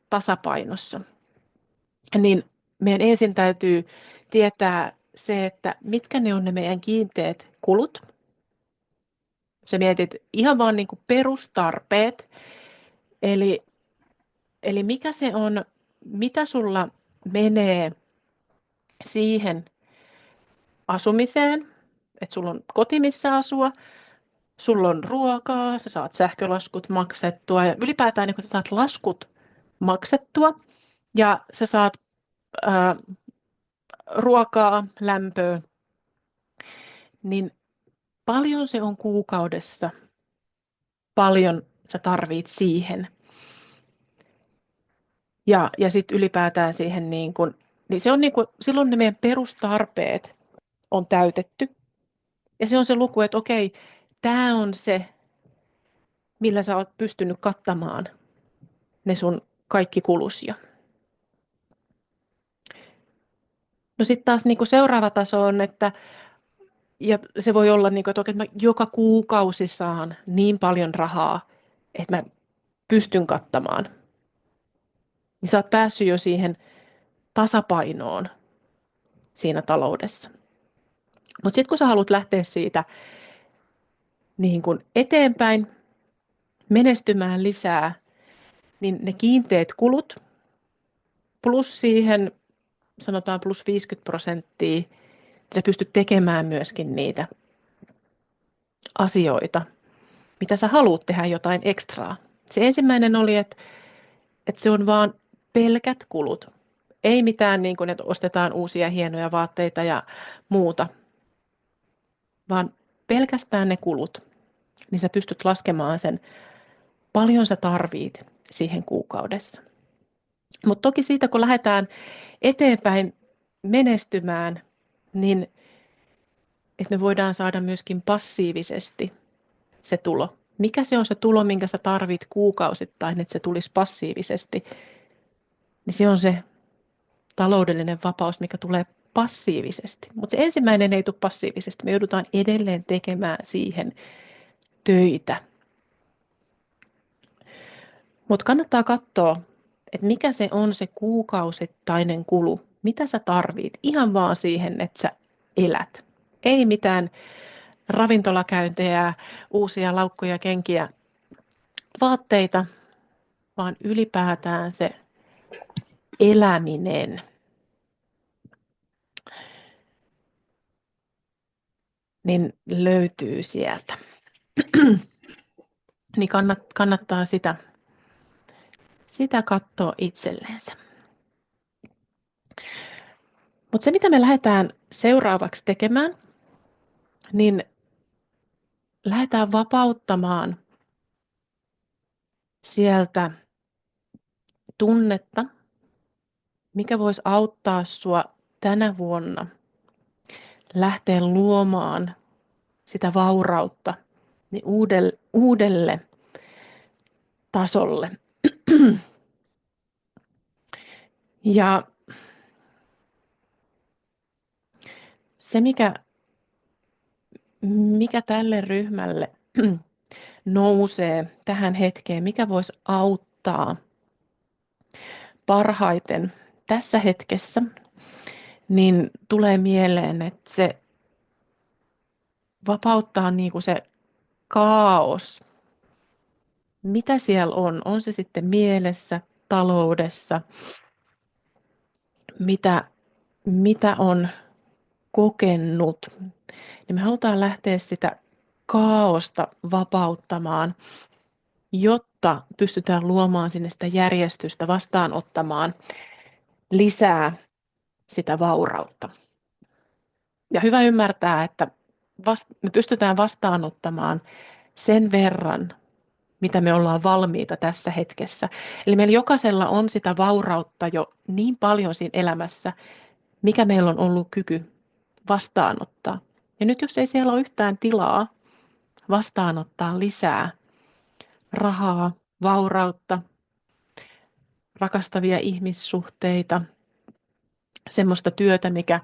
[SPEAKER 1] tasapainossa. Niin meidän ensin täytyy tietää se, että mitkä ne on ne meidän kiinteät kulut. Sä mietit ihan vaan niin kuin perustarpeet, eli mikä se on, mitä sulla menee siihen asumiseen, että sulla on koti, missä asua, sulla on ruokaa, sä saat sähkölaskut maksettua ja ylipäätään niin kun sä saat laskut maksettua ja sä saat ruokaa, lämpöä, niin paljon se on kuukaudessa, paljon sä tarvit siihen. Ja sitten ylipäätään siihen, niin se on silloin ne meidän perustarpeet on täytetty. Ja se on se luku, että okei, tämä on se, millä sä oot pystynyt kattamaan ne sun kaikki kulusia. No sitten taas seuraava taso on, että ja se voi olla, että okei, mä joka kuukausi saan niin paljon rahaa, että mä pystyn kattamaan. Niin sä oot päässyt jo siihen tasapainoon siinä taloudessa. Mutta sitten kun sä haluat lähteä siitä niin kun eteenpäin, menestymään lisää, niin ne kiinteät kulut plus siihen sanotaan plus 50%, sä pystyt tekemään myöskin niitä asioita, mitä sä haluat tehdä jotain ekstraa. Se ensimmäinen oli, että se on vaan pelkät kulut. Ei mitään niin kuin, että ostetaan uusia hienoja vaatteita ja muuta, vaan pelkästään ne kulut. Niin sä pystyt laskemaan sen, paljon sä tarvit siihen kuukaudessa. Mutta toki siitä, kun lähdetään eteenpäin menestymään, niin että me voidaan saada myöskin passiivisesti se tulo. Mikä se on se tulo, minkä sä tarvit kuukausittain, että se tulisi passiivisesti, niin se on se taloudellinen vapaus, mikä tulee passiivisesti. Mutta se ensimmäinen ei tule passiivisesti. Me joudutaan edelleen tekemään siihen töitä. Mutta kannattaa katsoa, että mikä se on se kuukausittainen kulu. Mitä sä tarvit ihan vaan siihen, että sä elät. Ei mitään ravintolakäyntejä, uusia laukkuja, kenkiä, vaatteita, vaan ylipäätään se eläminen. Niin löytyy sieltä. Niin kannattaa sitä katsoa itselleensä. Mutta se, mitä me lähdetään seuraavaksi tekemään, niin lähdetään vapauttamaan sieltä tunnetta, mikä voisi auttaa sua tänä vuonna lähteä luomaan sitä vaurautta niin uudelle tasolle. Ja se, mikä tälle ryhmälle nousee tähän hetkeen, mikä voisi auttaa parhaiten tässä hetkessä, niin tulee mieleen, että se vapauttaa niin kuin se kaos, mitä siellä on se sitten mielessä, taloudessa, mitä on kokenut, niin me halutaan lähteä sitä kaaosta vapauttamaan, jotta pystytään luomaan sinne sitä järjestystä, vastaanottamaan lisää sitä vaurautta. Ja hyvä ymmärtää, että me pystytään vastaanottamaan sen verran, mitä me ollaan valmiita tässä hetkessä. Eli meillä jokaisella on sitä vaurautta jo niin paljon siinä elämässä, mikä meillä on ollut kyky vastaanottaa. Ja nyt jos ei siellä ole yhtään tilaa vastaanottaa lisää rahaa, vaurautta, rakastavia ihmissuhteita, semmoista työtä, mikä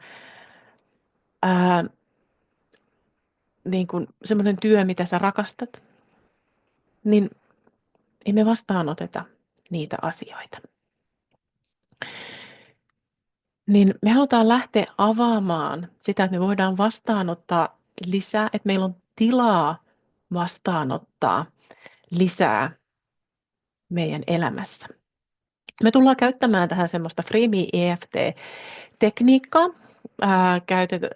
[SPEAKER 1] niin kuin semmoinen työ, mitä sä rakastat, niin ei me vastaanoteta niitä asioita. Niin me halutaan lähteä avaamaan sitä, että me voidaan vastaanottaa lisää, että meillä on tilaa vastaanottaa lisää meidän elämässä. Me tullaan käyttämään tähän semmoista Freemi EFT-tekniikkaa.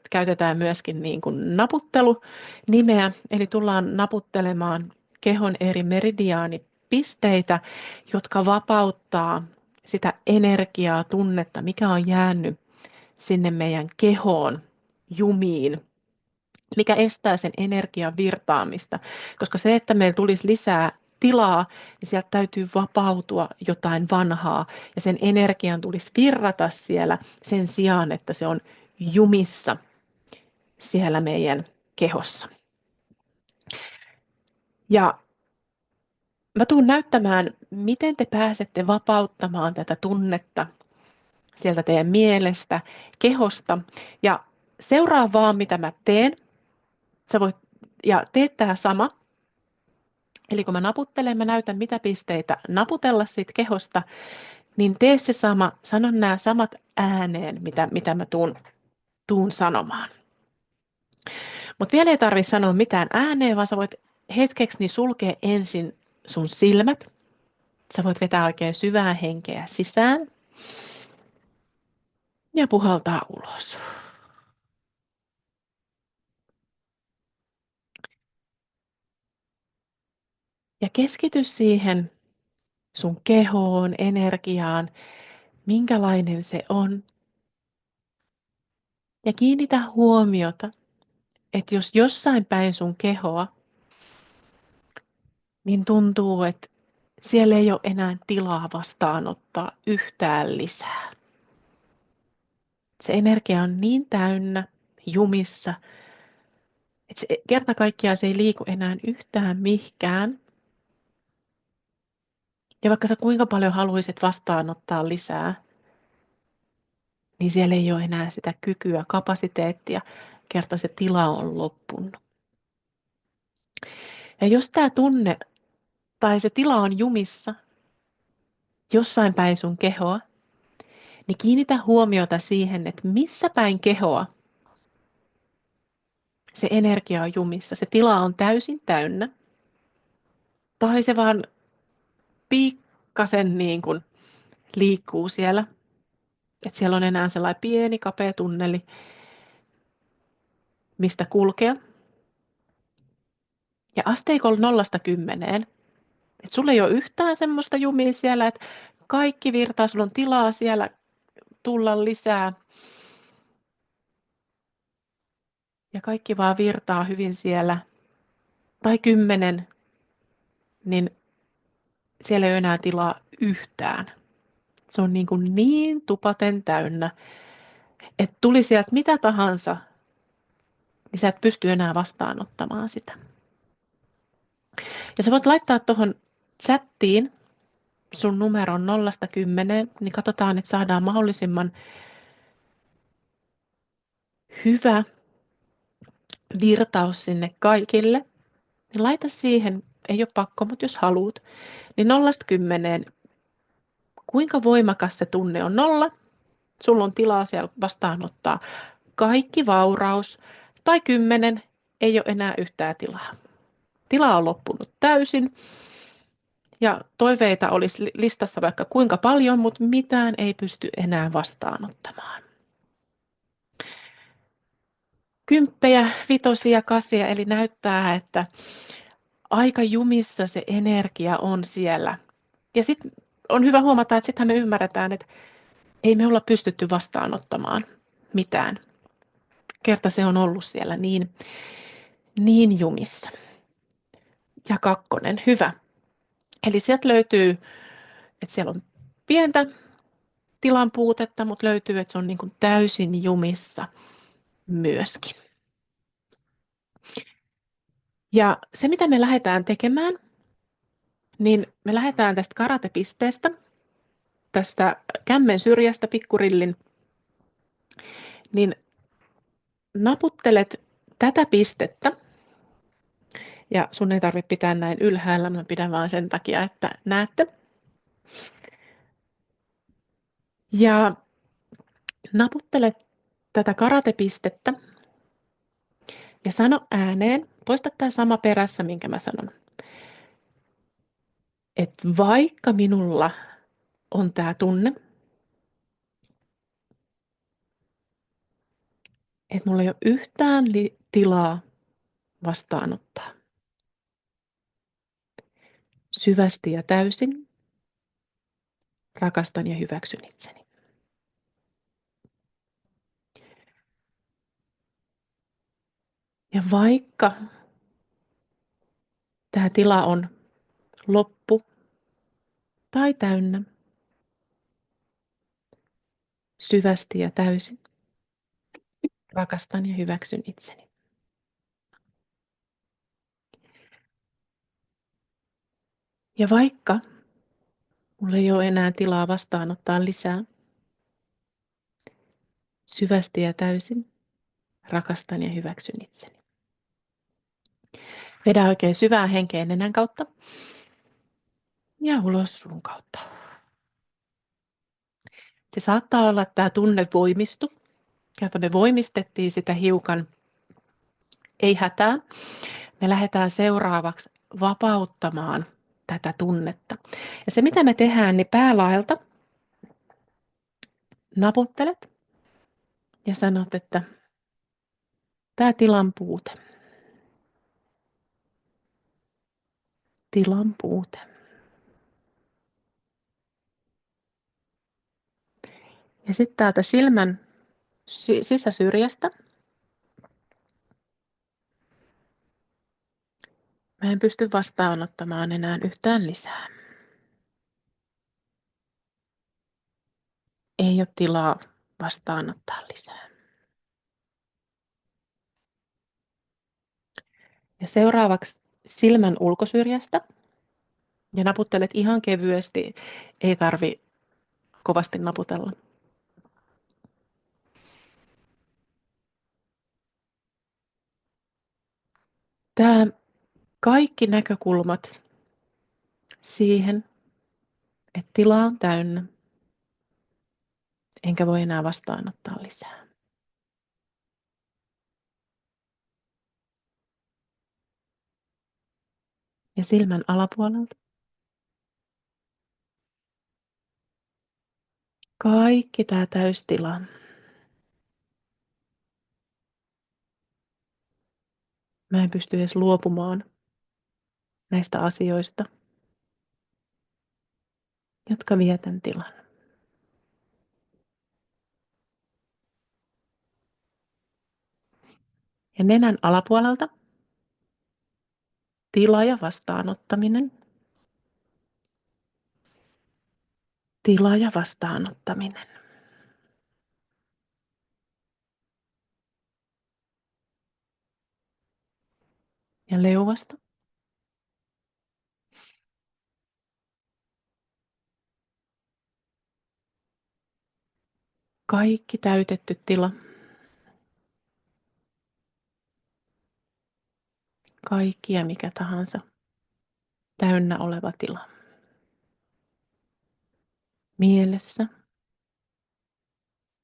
[SPEAKER 1] Käytetään myöskin niin kuin naputtelunimeä, eli tullaan naputtelemaan kehon eri meridiaanipisteitä, jotka vapauttaa sitä energiaa, tunnetta, mikä on jäänyt sinne meidän kehoon, jumiin, mikä estää sen energian virtaamista, koska se, että meillä tulisi lisää tilaa, niin sieltä täytyy vapautua jotain vanhaa ja sen energian tulisi virrata siellä sen sijaan, että se on jumissa siellä meidän kehossa. Ja mä tuun näyttämään, miten te pääsette vapauttamaan tätä tunnetta sieltä teidän mielestä, kehosta. Ja seuraa vaan, mitä mä teen. Sä voit, ja teet tää sama. Eli kun mä naputtelen, mä näytän, mitä pisteitä naputella siitä kehosta, niin tee se sama, sanon nämä samat ääneen, mitä mä tuun sanomaan. Mutta vielä ei tarvitse sanoa mitään ääneen, vaan sä voit hetkeksi niin sulkea ensin sun silmät. Sä voit vetää oikein syvää henkeä sisään ja puhaltaa ulos. Ja keskity siihen sun kehoon, energiaan, minkälainen se on. Ja kiinnitä huomiota, että jos jossain päin sun kehoa, niin tuntuu, että siellä ei ole enää tilaa vastaanottaa yhtään lisää. Se energia on niin täynnä, jumissa, että se, kerta kaikkiaan se ei liiku enää yhtään mihinkään. Ja vaikka sä kuinka paljon haluaisit vastaanottaa lisää, niin siellä ei ole enää sitä kykyä, kapasiteettia, kerta se tila on loppunut. Ja jos tämä tunne tai se tila on jumissa jossain päin sun kehoa, niin kiinnitä huomiota siihen, että missä päin kehoa se energia on jumissa. Se tila on täysin täynnä. Tai se vaan pikkasen niin kuin liikkuu siellä. Että siellä on enää sellainen pieni kapea tunneli, mistä kulkea. Ja asteikolla 0–10. Että sulla ei ole yhtään semmoista jumia siellä, että kaikki virtaa, sulla on tilaa siellä tulla lisää. Ja kaikki vaan virtaa hyvin siellä. Tai 10, niin siellä ei ole enää tilaa yhtään. Se on niin tupaten täynnä, että tuli sieltä mitä tahansa, niin sä et pysty enää vastaanottamaan sitä. Ja sä voit laittaa tuohon chattiin sun numeron 0–10, niin katsotaan, että saadaan mahdollisimman hyvä virtaus sinne kaikille. Niin laita siihen, ei ole pakko, mutta jos haluat, niin 0–10, kuinka voimakas se tunne on 0, sulla on tilaa siellä vastaanottaa kaikki vauraus, tai 10, ei ole enää yhtään tilaa. Tila on loppunut täysin. Ja toiveita olisi listassa vaikka kuinka paljon, mutta mitään ei pysty enää vastaanottamaan. Kymppejä, vitosia, kasia, eli näyttää, että aika jumissa se energia on siellä. Ja sitten on hyvä huomata, että sittenhän me ymmärretään, että ei me olla pystytty vastaanottamaan mitään. Kerta se on ollut siellä niin jumissa. Ja kakkonen, hyvä. Eli sieltä löytyy, että siellä on pientä tilan puutetta, mutta löytyy, että se on niin kuin täysin jumissa myöskin. Ja se, mitä me lähdetään tekemään, niin me lähdetään tästä karatepisteestä, tästä kämmen syrjästä pikkurillin, niin naputtelet tätä pistettä, ja sun ei tarvitse pitää näin ylhäällä, mä pidän vaan sen takia, että näette. Ja naputtelet tätä karatepistettä ja sano ääneen, toista tämä sama perässä, minkä mä sanon, että vaikka minulla on tämä tunne, että mulla ei ole yhtään tilaa vastaanottaa. Syvästi ja täysin rakastan ja hyväksyn itseni. Ja vaikka tämä tila on loppu tai täynnä, syvästi ja täysin rakastan ja hyväksyn itseni. Ja vaikka mulla ei ole enää tilaa vastaanottaa lisää, syvästi ja täysin rakastan ja hyväksyn itseni. Vedä oikein syvää henkeä nenän kautta ja ulos suun kautta. Se saattaa olla, että tämä tunne voimistui. Ja me voimistettiin sitä hiukan. Ei hätää. Me lähdetään seuraavaksi vapauttamaan tätä tunnetta. Ja se, mitä me tehdään, niin päälaelta naputtelet ja sanot, että tämä tilan puute. Tilan puute. Ja sitten täältä silmän sisäsyrjästä mä en pysty vastaanottamaan enää yhtään lisää. Ei ole tilaa vastaanottaa lisää. Ja seuraavaksi silmän ulkosyrjästä. Ja naputtelet ihan kevyesti. Ei tarvi kovasti naputella. Tämä kaikki näkökulmat siihen, että tila on täynnä, enkä voi enää vastaanottaa lisää. Ja silmän alapuolelta. Kaikki tämä täystila. Mä en pysty edes luopumaan näistä asioista, jotka vie tämän tilan. Ja nenän alapuolelta tila ja vastaanottaminen. Tila ja vastaanottaminen. Ja leuasta. Kaikki täytetty tila. Kaikki ja mikä tahansa täynnä oleva tila. Mielessä,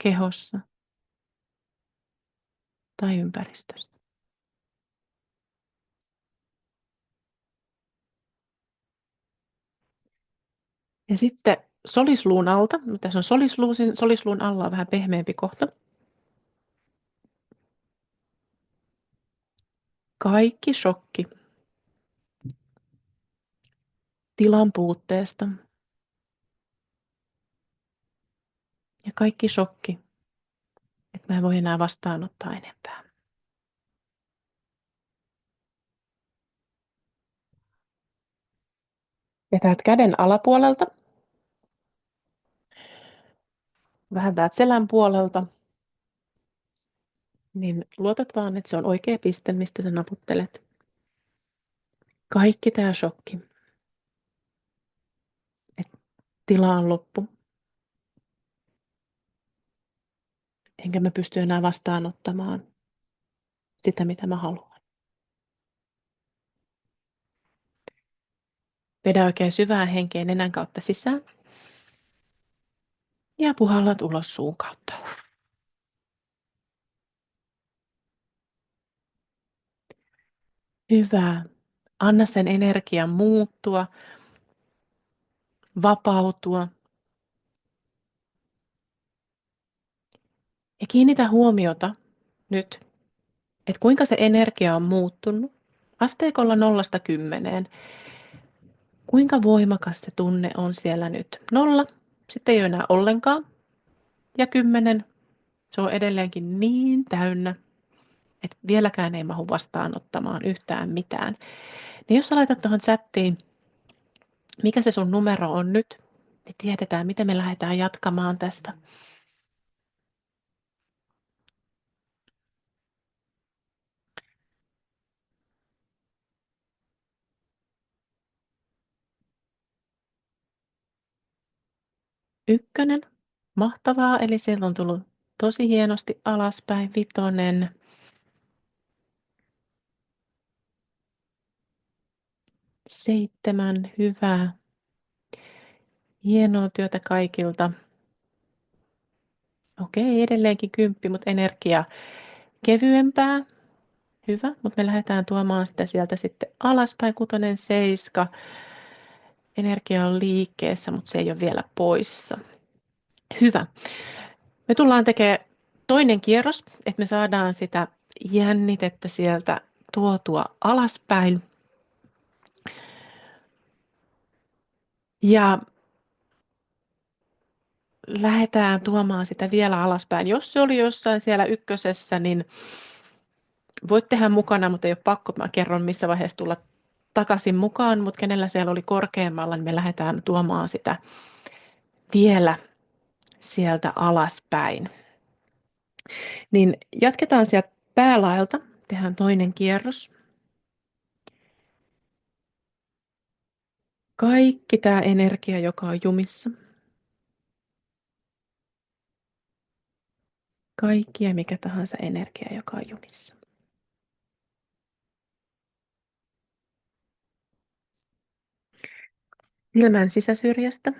[SPEAKER 1] kehossa tai ympäristössä. Ja sitten solisluun alta, tässä on solisluun alla on vähän pehmeämpi kohta. Kaikki shokki tilan puutteesta ja kaikki shokki, että mä en voi enää vastaanottaa enempää. Ja täältä käden alapuolelta, vähän täältä selän puolelta, niin luotat vaan, että se on oikea piste, mistä sä naputtelet. Kaikki tämä shokki, että tila on loppu. Enkä mä pysty enää vastaanottamaan sitä, mitä mä haluan. Vedä oikein syvää henkeä nenän kautta sisään. Ja puhallat ulos suun kautta. Hyvä. Anna sen energian muuttua, vapautua. Ja kiinnitä huomiota nyt, että kuinka se energia on muuttunut asteikolla 0–10. Kuinka voimakas se tunne on siellä nyt? 0, sitten ei ole enää ollenkaan. Ja 10, se on edelleenkin niin täynnä, että vieläkään ei mahu vastaanottamaan yhtään mitään. Niin jos sä laitat tuohon chattiin, mikä se sun numero on nyt, niin tiedetään, miten me lähdetään jatkamaan tästä. Ykkönen, mahtavaa, eli sieltä on tullut tosi hienosti alaspäin. 5, 7, hyvä. Hienoa työtä kaikilta. Okei, edelleenkin 10, mutta energia kevyempää. Hyvä, mutta me lähdetään tuomaan sitä sieltä sitten alaspäin. 6, 7. Energia on liikkeessä, mutta se ei ole vielä poissa. Hyvä. Me tullaan tekemään toinen kierros, että me saadaan sitä jännitettä sieltä tuotua alaspäin. Ja lähdetään tuomaan sitä vielä alaspäin. Jos se oli jossain siellä ykkösessä, niin voit tehdä mukana, mutta ei ole pakko. Mä kerron, missä vaiheessa tulla takaisin mukaan, mutta kenellä siellä oli korkeammalla, niin me lähdetään tuomaan sitä vielä sieltä alaspäin. Niin jatketaan sieltä päälaelta, tehdään toinen kierros. Kaikki tämä energia, joka on jumissa. Kaikki ja mikä tahansa energia, joka on jumissa. Silmän sisäsyrjästä.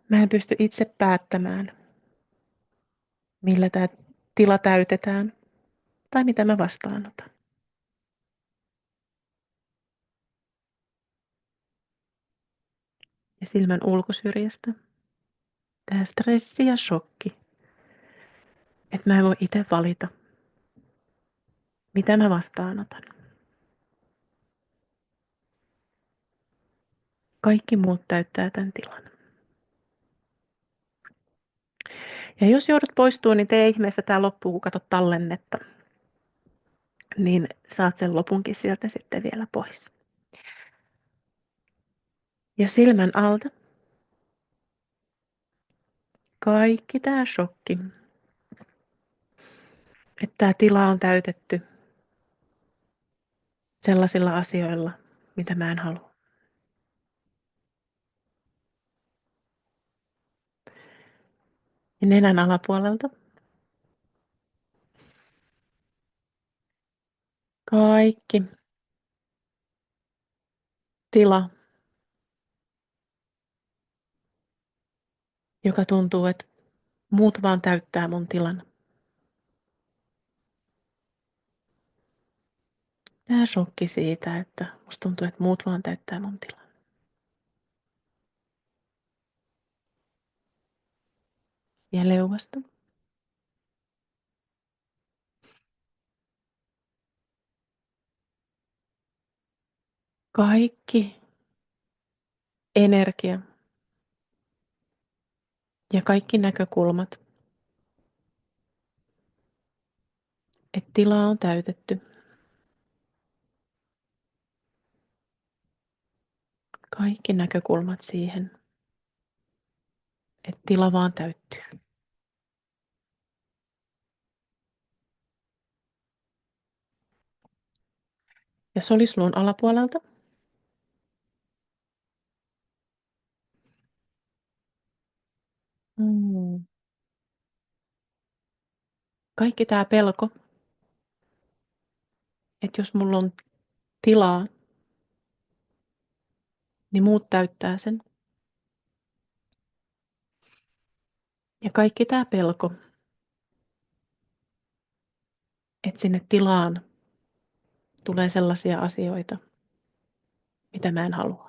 [SPEAKER 1] Mä en pysty itse päättämään, millä tämä tila täytetään tai mitä mä vastaanotan. Ja silmän ulkosyrjästä. Tämä stressi ja shokki. Että mä en voi itse valita, mitä mä vastaanotan. Kaikki muut täyttää tämän tilan. Ja jos joudut poistumaan, niin tee ihmeessä tämä loppuu, kun katsot tallennetta. Niin saat sen lopunkin sieltä sitten vielä pois. Ja silmän alta. Kaikki tämä shokki. Että tämä tila on täytetty sellaisilla asioilla, mitä mä en halua. Ja nenän alapuolelta. Kaikki tila, joka tuntuu, että muut vaan täyttää mun tilan. Tää shokki siitä, että musta tuntuu, että muut vaan täyttää mun tilan. Ja leuasta. Kaikki energia ja kaikki näkökulmat, että tila on täytetty. Kaikki näkökulmat siihen, että tila vaan täyttyy. Ja solisluun alapuolelta kaikki tämä pelko, että jos mulla on tilaa, niin muut täyttää sen. Ja kaikki tämä pelko, että sinne tilaan tulee sellaisia asioita, mitä mä en halua.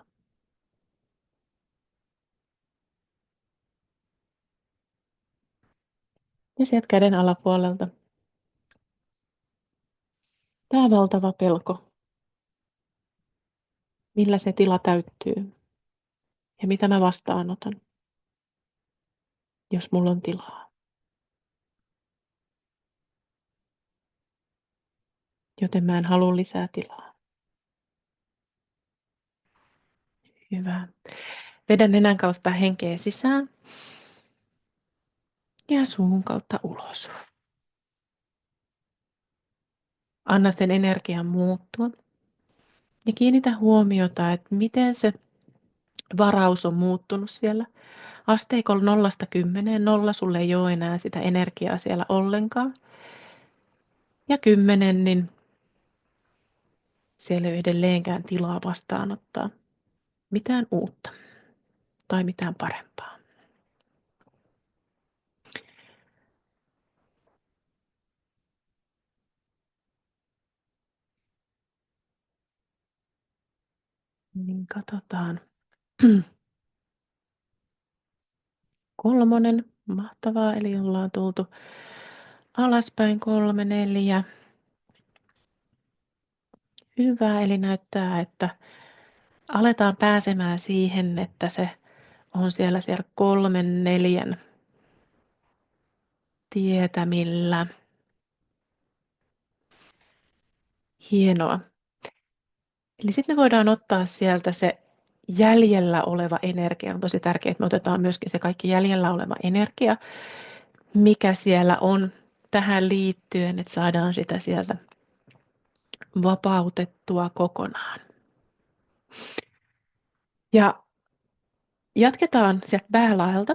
[SPEAKER 1] Ja sieltä käden alapuolelta tämä valtava pelko, millä se tila täyttyy ja mitä mä vastaanotan, jos mulla on tilaa. Joten mä en halua lisää tilaa. Hyvä. Vedä nenän kautta henkeä sisään ja suun kautta ulos. Anna sen energian muuttua ja kiinnitä huomiota, että miten se varaus on muuttunut siellä. Asteikolla 0–10, 0 sulle ei ole enää sitä energiaa siellä ollenkaan. Ja 10, niin siellä ei ole edelleenkään tilaa vastaanottaa mitään uutta tai mitään parempaa. Niin katsotaan. 3, mahtavaa, eli ollaan tultu alaspäin 3, 4. Hyvä, eli näyttää, että aletaan pääsemään siihen, että se on siellä 3, 4 tietämillä. Hienoa. Eli sitten me voidaan ottaa sieltä se jäljellä oleva energia. On tosi tärkeää, että me otetaan myöskin se kaikki jäljellä oleva energia, mikä siellä on tähän liittyen, että saadaan sitä sieltä vapautettua kokonaan. Ja jatketaan sieltä päälaelta,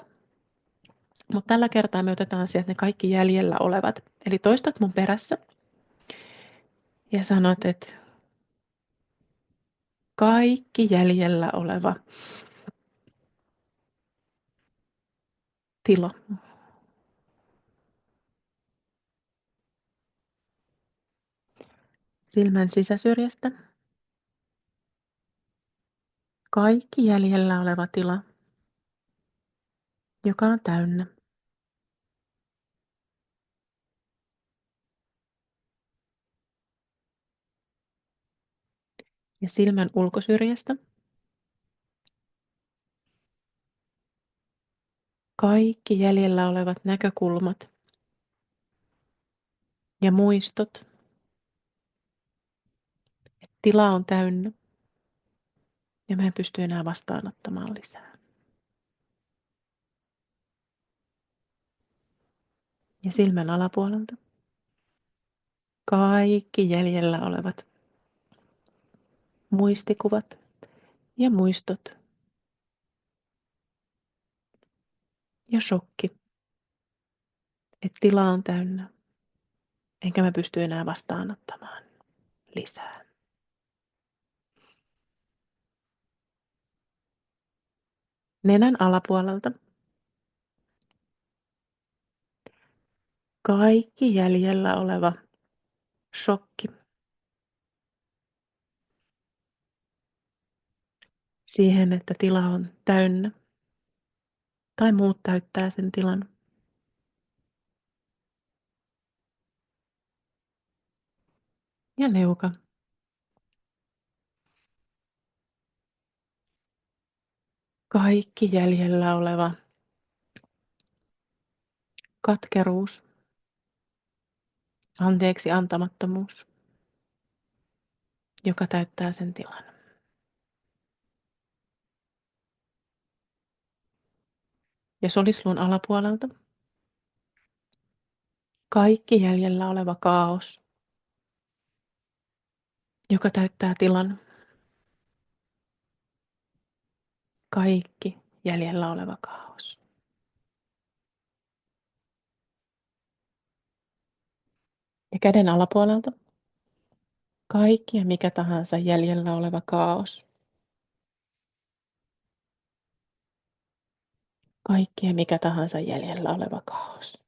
[SPEAKER 1] mutta tällä kertaa me otetaan sieltä ne kaikki jäljellä olevat. Eli toistat mun perässä ja sanot, että kaikki jäljellä oleva tila. Silmän sisäsyrjästä. Kaikki jäljellä oleva tila, joka on täynnä. Ja silmän ulkosyrjästä. Kaikki jäljellä olevat näkökulmat ja muistot. Tila on täynnä ja mä en pysty enää vastaanottamaan lisää. Ja silmän alapuolelta. Kaikki jäljellä olevat muistikuvat ja muistot ja shokki, että tila on täynnä, enkä mä pysty enää vastaanottamaan lisää. Nenän alapuolelta. Kaikki jäljellä oleva shokki siihen, että tila on täynnä tai muut täyttää sen tilan. Ja leuka. Kaikki jäljellä oleva katkeruus, anteeksi antamattomuus, joka täyttää sen tilan. Ja solisluun alapuolelta kaikki jäljellä oleva kaos, joka täyttää tilan. Kaikki jäljellä oleva kaos. Ja käden alapuolelta kaikki ja mikä tahansa jäljellä oleva kaos. Kaikki ja mikä tahansa jäljellä oleva kaos.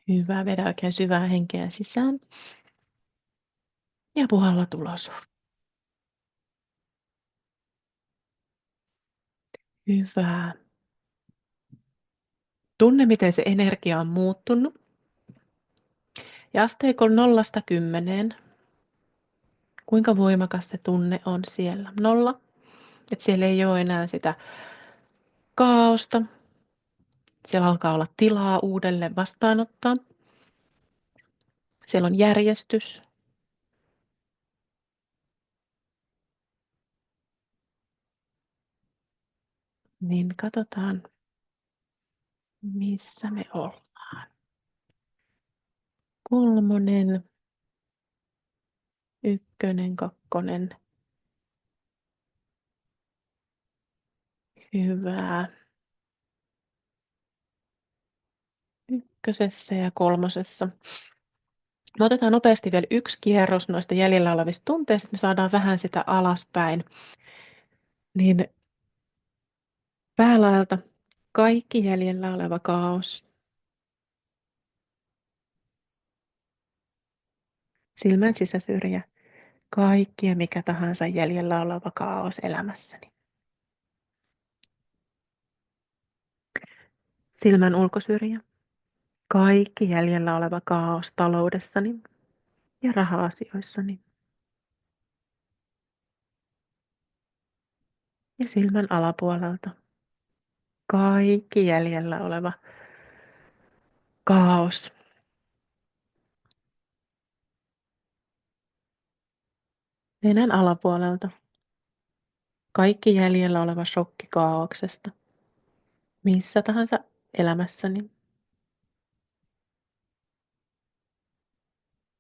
[SPEAKER 1] Hyvä, vedä oikein syvää henkeä sisään. Ja puhallat ulos. Hyvä. Tunne, miten se energia on muuttunut. Ja asteikolla 0–10, kuinka voimakas se tunne on siellä? 0, että siellä ei ole enää sitä kaaosta. Siellä alkaa olla tilaa uudelle vastaanottaa. Siellä on järjestys. Niin katsotaan, missä me ollaan. 3, 1, 2. Hyvä. 1 ja 3. Me otetaan nopeasti vielä 1 kierros noista jäljellä olevista tunteista, että me saadaan vähän sitä alaspäin. Niin päälaelta kaikki jäljellä oleva kaos. Silmän sisäsyrjä. Kaikki ja mikä tahansa jäljellä oleva kaos elämässäni. Silmän ulkosyrjä. Kaikki jäljellä oleva kaos taloudessani ja raha-asioissani. Ja silmän alapuolelta kaikki jäljellä oleva kaos. Nenän alapuolelta kaikki jäljellä oleva shokki kaauksesta. Missä tahansa elämässäni.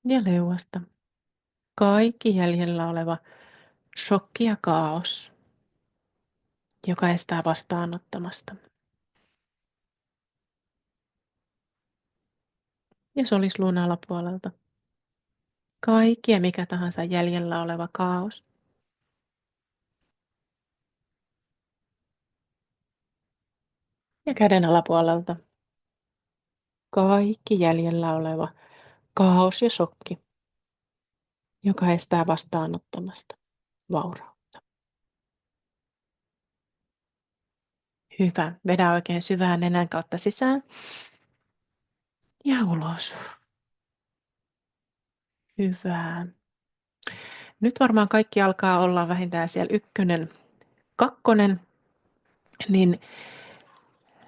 [SPEAKER 1] Ja leuasta kaikki jäljellä oleva shokki ja kaos, joka estää vastaanottamasta. Ja solisluun alapuolelta kaikki ja mikä tahansa jäljellä oleva kaos. Ja käden alapuolelta kaikki jäljellä oleva kaos ja shokki, joka estää vastaanottamasta vaurautta. Hyvä. Vedä oikein syvään nenän kautta sisään ja ulos. Hyvä. Nyt varmaan kaikki alkaa olla vähintään siellä 1, 2, niin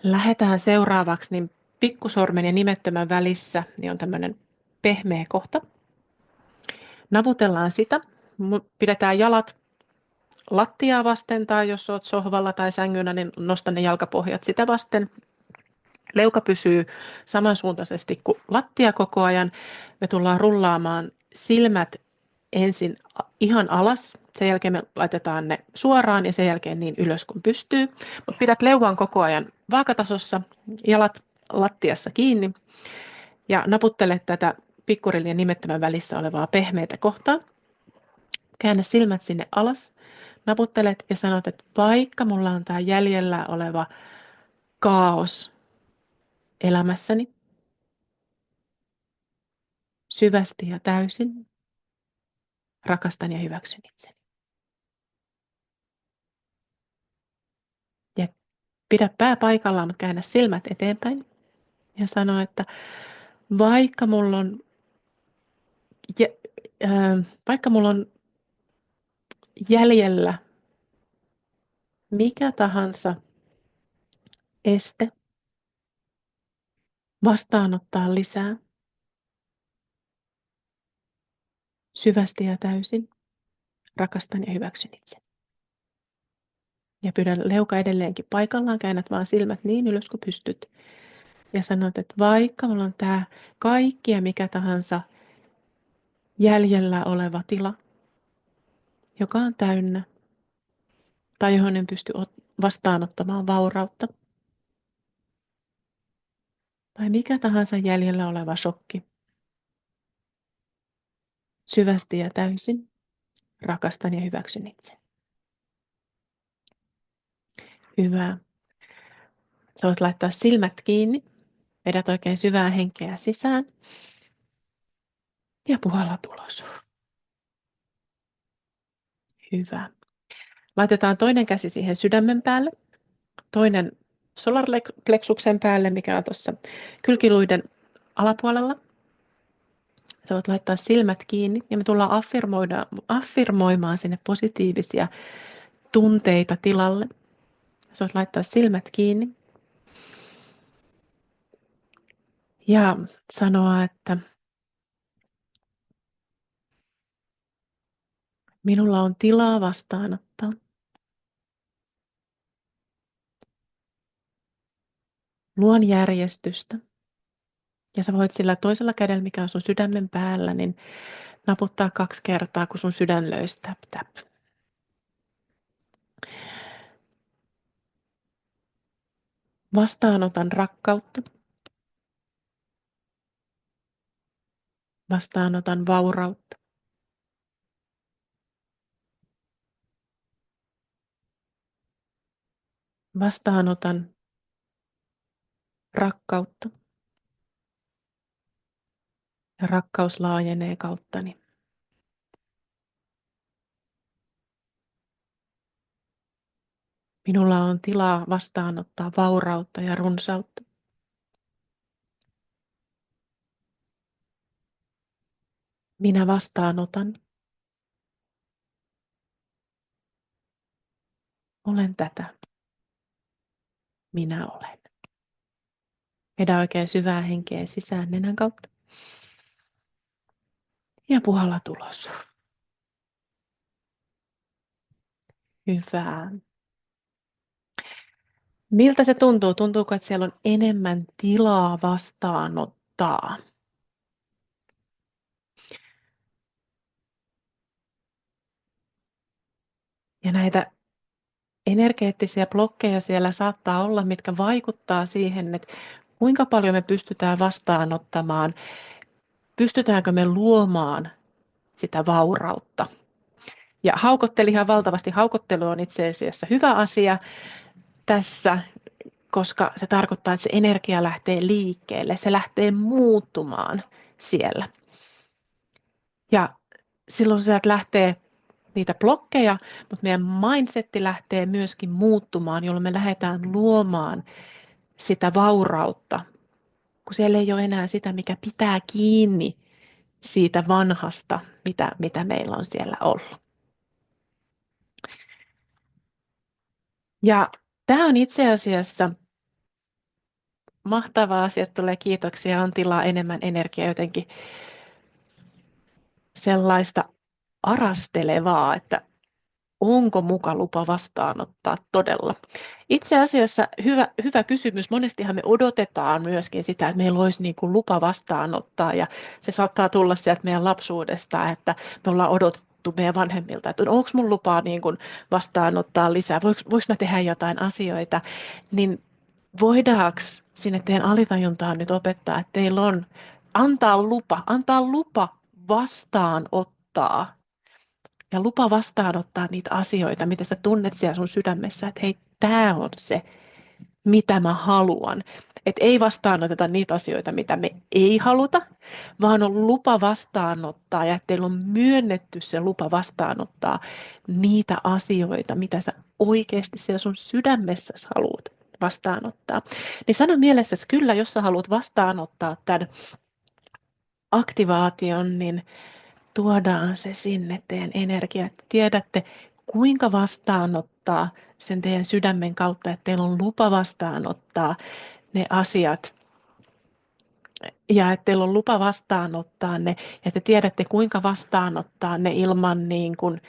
[SPEAKER 1] lähdetään seuraavaksi, niin pikkusormen ja nimettömän välissä niin on tämmöinen pehmeä kohta. Navutellaan sitä, pidetään jalat lattiaa vasten tai jos olet sohvalla tai sängyllä, niin nosta ne jalkapohjat sitä vasten. Leuka pysyy samansuuntaisesti kuin lattia koko ajan. Me tullaan rullaamaan silmät ensin ihan alas, sen jälkeen me laitetaan ne suoraan ja sen jälkeen niin ylös kuin pystyy. Mutta pidät leuan koko ajan vaakatasossa, jalat lattiassa kiinni ja naputtelet tätä pikkurillin ja nimettömän välissä olevaa pehmeätä kohtaa. Käännä silmät sinne alas, naputtelet ja sanot, että vaikka mulla on tämä jäljellä oleva kaos elämässäni, syvästi ja täysin, rakastan ja hyväksyn itseni. Ja pidä pää paikallaan, mutta käännä silmät eteenpäin ja sano, että vaikka mulla on, vaikka mulla on jäljellä mikä tahansa este vastaanottaa lisää syvästi ja täysin, rakastan ja hyväksyn itseni. Ja pyydä leuka edelleenkin paikallaan, käännät vaan silmät niin ylös kuin pystyt. Ja sanot, että vaikka mulla on tämä kaikki ja mikä tahansa jäljellä oleva tila, joka on täynnä, tai johon en pysty vastaanottamaan vaurautta, tai mikä tahansa jäljellä oleva shokki, syvästi ja täysin, rakastan ja hyväksyn itse. Hyvä. Sä voit laittaa silmät kiinni, vedät oikein syvää henkeä sisään ja puhallat ulos. Hyvä. Laitetaan toinen käsi siihen sydämen päälle, toinen solarplexuksen päälle, mikä on tuossa kylkiluiden alapuolella. Sä voit laittaa silmät kiinni ja me tullaan affirmoimaan sinne positiivisia tunteita tilalle. Sä voit laittaa silmät kiinni ja sanoa, että minulla on tilaa vastaanottaa. Luon järjestystä. Ja sä voit sillä toisella kädellä, mikä on sun sydämen päällä, niin naputtaa 2 kertaa, kun sun sydän löisi tap tap. Vastaanotan rakkautta. Vastaanotan vaurautta. Vastaanotan rakkautta. Ja rakkaus laajenee kauttani. Minulla on tilaa vastaanottaa vaurautta ja runsautta. Minä vastaanotan. Olen tätä. Minä olen. Vedä oikein syvää henkeä sisään nenän kautta. Ja puhallat ulos. Hyvä. Miltä se tuntuu? Tuntuuko, että siellä on enemmän tilaa vastaanottaa? Ja näitä energeettisiä blokkeja siellä saattaa olla, mitkä vaikuttaa siihen, että kuinka paljon me pystytään vastaanottamaan, pystytäänkö me luomaan sitä vaurautta. Ja haukotteli ihan valtavasti. Haukottelu on itse asiassa hyvä asia tässä, koska se tarkoittaa, että se energia lähtee liikkeelle, se lähtee muuttumaan siellä. Ja silloin sieltä lähtee niitä blokkeja, mutta meidän mindsetti lähtee myöskin muuttumaan, jolloin me lähdetään luomaan sitä vaurautta, kun siellä ei ole enää sitä, mikä pitää kiinni siitä vanhasta, mitä meillä on siellä ollut. Ja tämä on itse asiassa mahtava asia, että tulee kiitoksia, on tilaa enemmän energiaa, jotenkin sellaista arastelevaa, että onko muka lupa vastaanottaa todella. Itse asiassa hyvä kysymys. Monestihan me odotetaan myöskin sitä, että meillä olisi niin kuin lupa vastaanottaa, ja se saattaa tulla sieltä meidän lapsuudesta, että me ollaan odotettu meidän vanhemmilta, että onko mun lupaa niin kuin vastaanottaa lisää, voiko mä tehdä jotain asioita, niin voidaanko sinne teidän alitajuntaan nyt opettaa, että teillä on antaa lupa vastaanottaa ja lupa vastaanottaa niitä asioita, mitä sä tunnet siellä sun sydämessä, että hei, tämä on se, mitä mä haluan. Että ei vastaanoteta niitä asioita, mitä me ei haluta, vaan on lupa vastaanottaa ja teillä on myönnetty se lupa vastaanottaa niitä asioita, mitä sä oikeasti siellä sun sydämessä haluat vastaanottaa. Niin sano mielessä, että kyllä, jos sä haluat vastaanottaa tämän aktivaation, niin tuodaan se sinne teidän energiaan. Tiedätte, kuinka vastaanottaa sen teidän sydämen kautta, että teillä on lupa vastaanottaa ne asiat ja että teillä on lupa vastaanottaa ne ja te tiedätte, kuinka vastaanottaa ne ilman niin kuin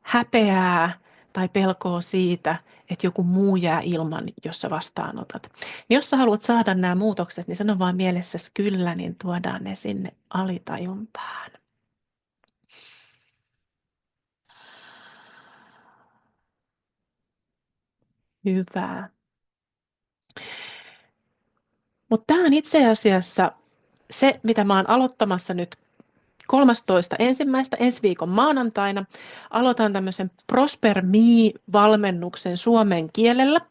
[SPEAKER 1] häpeää tai pelkoa siitä, että joku muu jää ilman, jos sä vastaanotat. Niin jos sä haluat saada nämä muutokset, niin sano vaan mielessäsi kyllä, niin tuodaan ne sinne alitajuntaan. Hyvä. Mutta tämä on itse asiassa se, mitä mä oon aloittamassa nyt 13.1. ensi viikon maanantaina. Aloitan tämmöisen Prosper Me-valmennuksen suomen kielellä.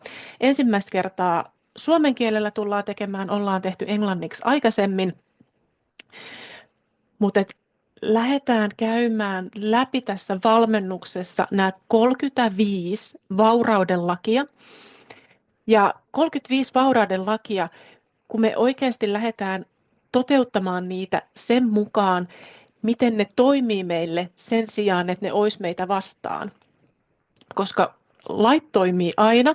[SPEAKER 1] Ensimmäistä kertaa suomen kielellä tullaan tekemään, ollaan tehty englanniksi aikaisemmin. Mutta lähdetään käymään läpi tässä valmennuksessa nämä 35 vaurauden lakia. Ja 35 vaurauden lakia, kun me oikeasti lähdetään toteuttamaan niitä sen mukaan, miten ne toimii meille sen sijaan, että ne olisi meitä vastaan. Koska lait toimii aina,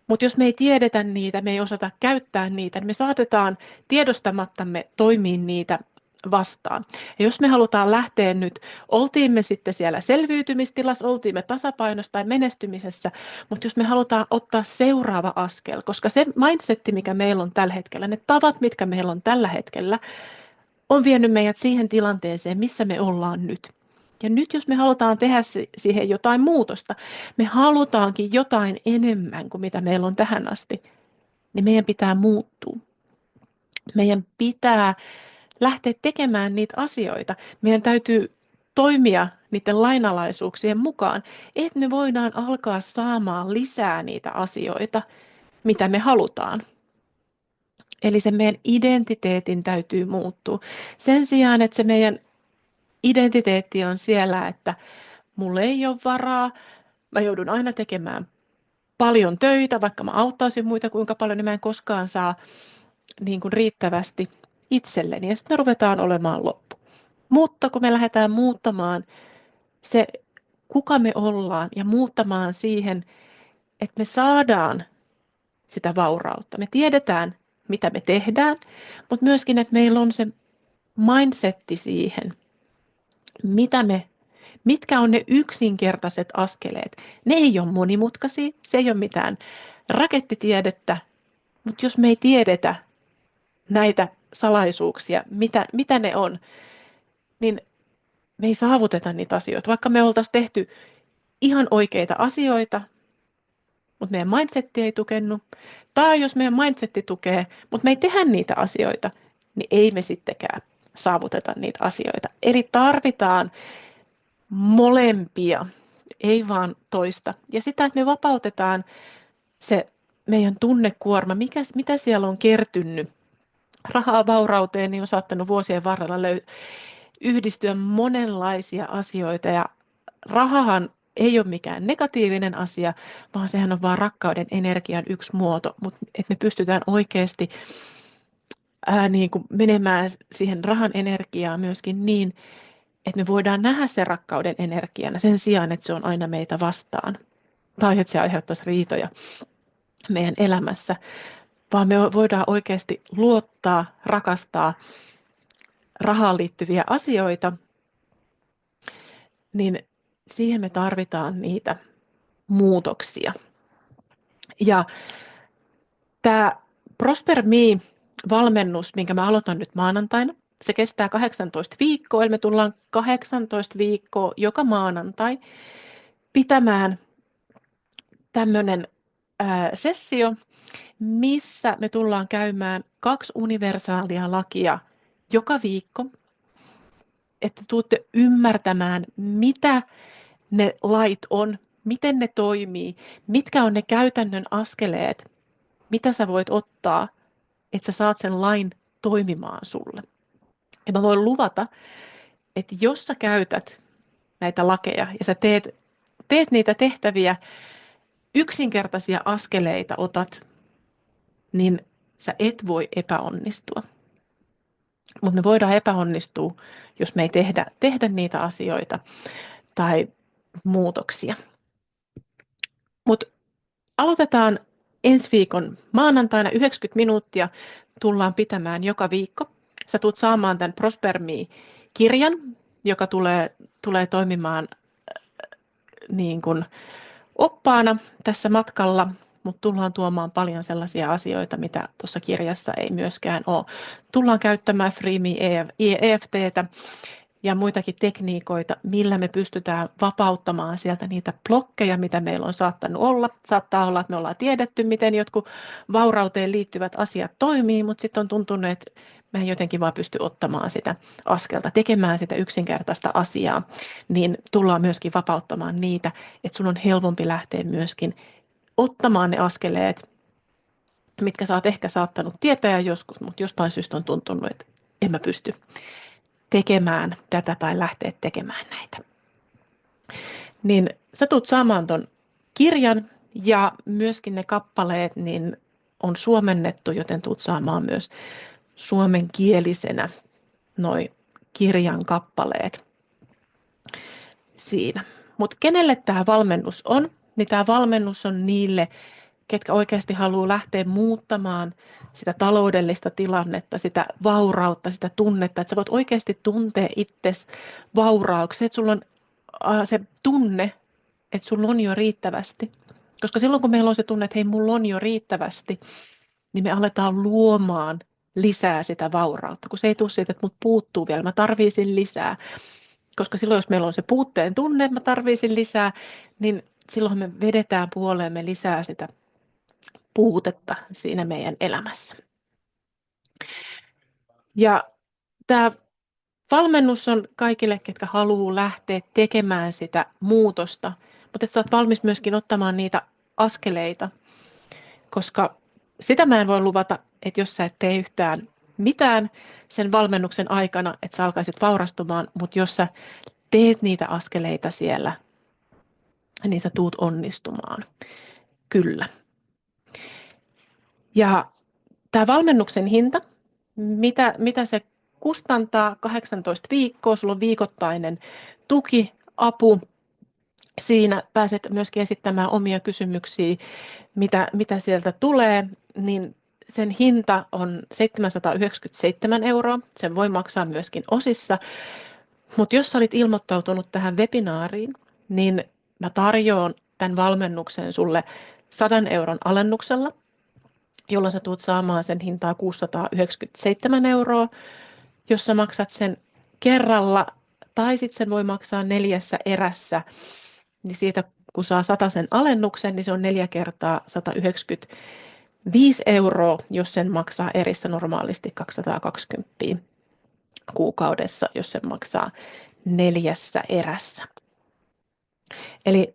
[SPEAKER 1] mutta jos me ei tiedetä niitä, me ei osata käyttää niitä, niin me saatetaan tiedostamattamme toimia niitä vastaan. Ja jos me halutaan lähteä nyt, oltiin me sitten siellä selviytymistilassa, oltiin me tasapainossa tai menestymisessä, mutta jos me halutaan ottaa seuraava askel, koska se mindsetti, mikä meillä on tällä hetkellä, ne tavat, mitkä meillä on tällä hetkellä, on vienyt meidät siihen tilanteeseen, missä me ollaan nyt. Ja nyt jos me halutaan tehdä siihen jotain muutosta, me halutaankin jotain enemmän kuin mitä meillä on tähän asti, niin meidän pitää muuttua. Meidän pitää lähteä tekemään niitä asioita. Meidän täytyy toimia niiden lainalaisuuksien mukaan, että me voidaan alkaa saamaan lisää niitä asioita, mitä me halutaan. Eli se meidän identiteetin täytyy muuttua. Sen sijaan, että se meidän identiteetti on siellä, että mulla ei ole varaa, mä joudun aina tekemään paljon töitä, vaikka mä auttaisin muita kuinka paljon, niin mä en koskaan saa niin kuin riittävästi itselleni. Ja sitten me ruvetaan olemaan loppu. Mutta kun me lähdetään muuttamaan se, kuka me ollaan, ja muuttamaan siihen, että me saadaan sitä vaurautta. Me tiedetään, mitä me tehdään, mutta myöskin, että meillä on se mindsetti siihen, mitkä on ne yksinkertaiset askeleet. Ne ei ole monimutkaisia, se ei ole mitään rakettitiedettä, mutta jos me ei tiedetä näitä salaisuuksia, mitä ne on, niin me ei saavuteta niitä asioita. Vaikka me oltaisiin tehty ihan oikeita asioita, mutta meidän mindsetti ei tukenut, tai jos meidän mindsetti tukee, mutta me ei tehdä niitä asioita, niin ei me sittenkään saavuteta niitä asioita. Eli tarvitaan molempia, ei vaan toista. Ja sitä, että me vapautetaan se meidän tunnekuorma, mitä siellä on kertynyt. Rahaa vaurauteen niin on saattanut vuosien varrella yhdistyä monenlaisia asioita, ja rahahan ei ole mikään negatiivinen asia, vaan sehän on vaan rakkauden energian yksi muoto, mutta että me pystytään oikeasti niin kuin menemään siihen rahan energiaan myöskin niin, että me voidaan nähdä se rakkauden energiana sen sijaan, että se on aina meitä vastaan tai että se aiheuttaisi riitoja meidän elämässä, vaan me voidaan oikeasti luottaa, rakastaa rahaan liittyviä asioita, niin siihen me tarvitaan niitä muutoksia. Ja tämä Prosper Me-valmennus, minkä mä aloitan nyt maanantaina, se kestää 18 viikkoa, eli me tullaan 18 viikkoa joka maanantai pitämään tämmöinen sessio, missä me tullaan käymään 2 universaalia lakia joka viikko, että tuutte ymmärtämään, mitä ne lait on, miten ne toimii, mitkä on ne käytännön askeleet, mitä sä voit ottaa, että sä saat sen lain toimimaan sulle. Ja mä voin luvata, että jos sä käytät näitä lakeja ja sä teet niitä tehtäviä, yksinkertaisia askeleita otat, niin sä et voi epäonnistua. Mutta me voidaan epäonnistua, jos me ei tehdä niitä asioita tai muutoksia. Mutta aloitetaan ensi viikon maanantaina 90 minuuttia tullaan pitämään joka viikko. Sä tulet saamaan tämän Prosper Me-kirjan, joka tulee toimimaan niin kuin oppaana tässä matkalla, mutta tullaan tuomaan paljon sellaisia asioita, mitä tuossa kirjassa ei myöskään ole. Tullaan käyttämään FreeMe EFTtä ja muitakin tekniikoita, millä me pystytään vapauttamaan sieltä niitä blokkeja, mitä meillä on saattanut olla. Saattaa olla, että me ollaan tiedetty, miten jotkut vaurauteen liittyvät asiat toimii, mutta sitten on tuntunut, että mä en jotenkin vaan pysty ottamaan sitä askelta, tekemään sitä yksinkertaista asiaa, niin tullaan myöskin vapauttamaan niitä, että sun on helpompi lähteä myöskin ottamaan ne askeleet, mitkä sä oot ehkä saattanut tietää joskus, mutta jostain syystä on tuntunut, että en mä pysty tekemään tätä tai lähteä tekemään näitä. Niin sä tulet saamaan ton kirjan ja myöskin ne kappaleet niin on suomennettu, joten tulet saamaan myös suomenkielisenä noi kirjan kappaleet siinä. Mutta kenelle tämä valmennus on? Niin tämä valmennus on niille, ketkä oikeasti haluaa lähteä muuttamaan sitä taloudellista tilannetta, sitä vaurautta, sitä tunnetta, että sä voit oikeasti tuntea itsesi vauraaksi, että sulla on se tunne, että sulla on jo riittävästi. Koska silloin kun meillä on se tunne, että hei, mulla on jo riittävästi, niin me aletaan luomaan lisää sitä vaurautta, kun se ei tule siitä, että mut puuttuu vielä, mä tarvisin lisää. Koska silloin, jos meillä on se puutteen tunne, että mä tarvisin lisää, niin silloin me vedetään puoleemme lisää sitä puutetta siinä meidän elämässä. Ja tämä valmennus on kaikille, ketkä haluaa lähteä tekemään sitä muutosta, mutta että sä oot valmis myöskin ottamaan niitä askeleita, koska sitä mä en voi luvata, että jos sä et tee yhtään mitään sen valmennuksen aikana, että sä alkaisit vaurastumaan, mutta jos sä teet niitä askeleita siellä, niin sä tuut onnistumaan. Kyllä. Ja tämä valmennuksen hinta, mitä se kustantaa, 18 viikkoa, sulla on viikoittainen tuki, apu. Siinä pääset myöskin esittämään omia kysymyksiä, mitä sieltä tulee, niin sen hinta on 797 €. Sen voi maksaa myöskin osissa, mutta jos sä olit ilmoittautunut tähän webinaariin, niin mä tarjoan tämän valmennuksen sulle 100 € alennuksella, jolloin sä tulet saamaan sen hintaa 697 €, jos sä maksat sen kerralla, tai sitten sen voi maksaa 4 erässä, niin siitä kun saa 100 alennuksen, niin se on 4 kertaa 195 €, jos sen maksaa erissä normaalisti 220 kuukaudessa, jos sen maksaa 4 erässä. Eli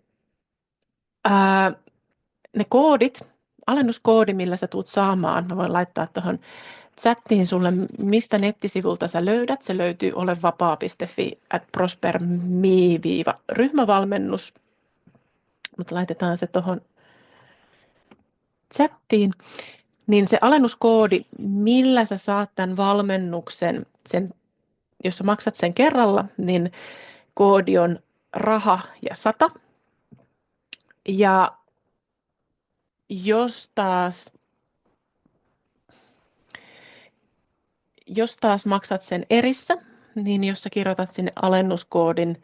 [SPEAKER 1] ne koodit, alennuskoodi, millä sä tulet saamaan, mä voin laittaa tuohon chattiin sulle, mistä nettisivulta sä löydät. Se löytyy olevapaa.fi/prosperme-ryhmävalmennus, mutta laitetaan se tuohon chattiin. Niin se alennuskoodi, millä sä saat tämän valmennuksen, jos sä maksat sen kerralla, niin koodi on raha ja 100. Ja jos taas maksat sen erissä, niin jos sä kirjoitat sinne alennuskoodin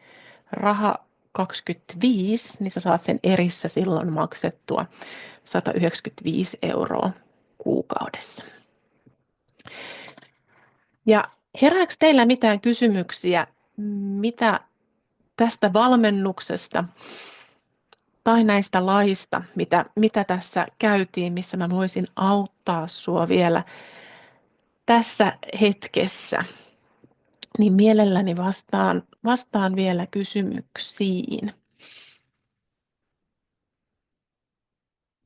[SPEAKER 1] raha 25, niin sä saat sen erissä silloin maksettua 195 € kuukaudessa. Ja herääkö teillä mitään kysymyksiä, mitä tästä valmennuksesta tai näistä laista, mitä tässä käytiin, missä mä voisin auttaa sua vielä tässä hetkessä, niin mielelläni vastaan vielä kysymyksiin.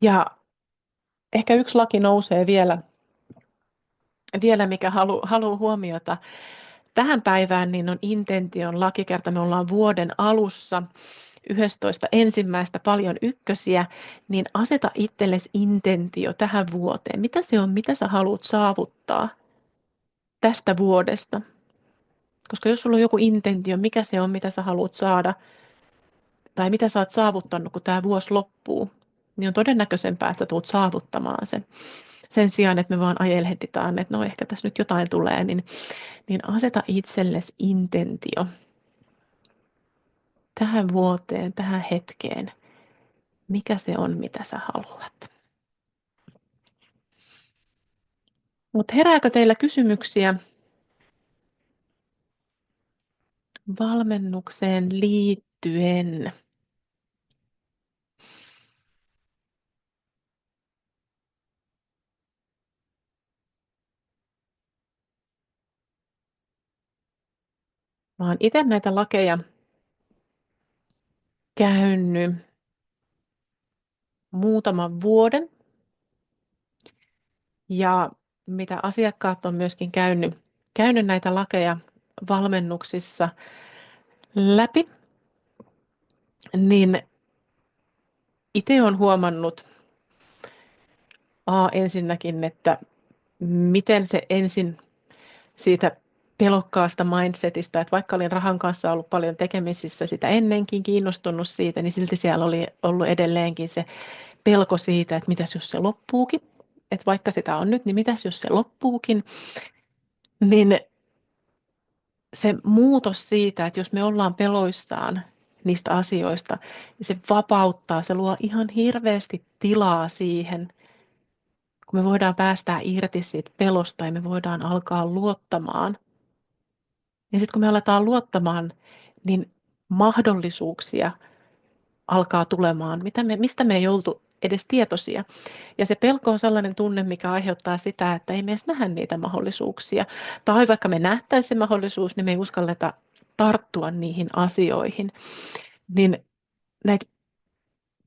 [SPEAKER 1] Ja Ehkä yksi laki nousee vielä mikä haluaa huomiota tähän päivään, niin on intention lakikerta. Me ollaan vuoden alussa 11 ensimmäistä paljon ykkösiä, niin aseta itsellesi intentio tähän vuoteen. Mitä se on, mitä sä haluat saavuttaa tästä vuodesta? Koska jos sulla on joku intentio, mikä se on, mitä sä haluat saada, tai mitä sä oot saavuttanut, kun tämä vuosi loppuu, niin on todennäköisempää, että sä tulet saavuttamaan sen. Sen sijaan, että me vaan ajelehditaan, että no ehkä tässä nyt jotain tulee, niin aseta itsellesi intentio tähän vuoteen, tähän hetkeen. Mikä se on, mitä sä haluat? Mutta herääkö teillä kysymyksiä valmennukseen liittyen? Mä oon itse näitä lakeja käynyt muutaman vuoden. Ja mitä asiakkaat on myöskin käynyt näitä lakeja valmennuksissa läpi, niin itse olen huomannut ensinnäkin, että miten se ensin siitä pelokkaasta mindsetistä, että vaikka olin rahan kanssa ollut paljon tekemisissä sitä ennenkin, kiinnostunut siitä, niin silti siellä oli ollut edelleenkin se pelko siitä, että mitäs jos se loppuukin, että vaikka sitä on nyt, niin mitäs jos se loppuukin, niin se muutos siitä, että jos me ollaan peloissaan niistä asioista, niin se vapauttaa, se luo ihan hirveästi tilaa siihen, kun me voidaan päästää irti siitä pelosta ja me voidaan alkaa luottamaan. Ja sitten kun me aletaan luottamaan, niin mahdollisuuksia alkaa tulemaan, mistä me ei oltu edes tietoisia. Ja se pelko on sellainen tunne, mikä aiheuttaa sitä, että ei me edes nähdä niitä mahdollisuuksia. Tai vaikka me nähtäisiin se mahdollisuus, niin me ei uskalleta tarttua niihin asioihin. Niin näitä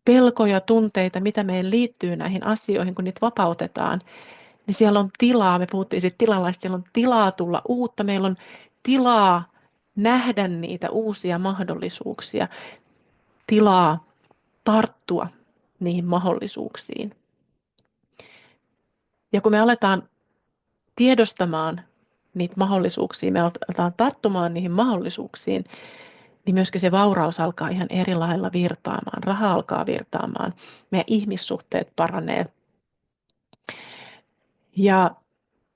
[SPEAKER 1] pelkoja, tunteita, mitä meidän liittyy näihin asioihin, kun niitä vapautetaan, niin siellä on tilaa, me puhuttiin siitä tilalaista, siellä on tilaa tulla uutta, meillä on tilaa nähdä niitä uusia mahdollisuuksia, tilaa tarttua niihin mahdollisuuksiin. Ja kun me aletaan tiedostamaan niitä mahdollisuuksia, me aletaan tarttumaan niihin mahdollisuuksiin, niin myöskin se vauraus alkaa ihan eri lailla virtaamaan, raha alkaa virtaamaan, meidän ihmissuhteet paranee. Ja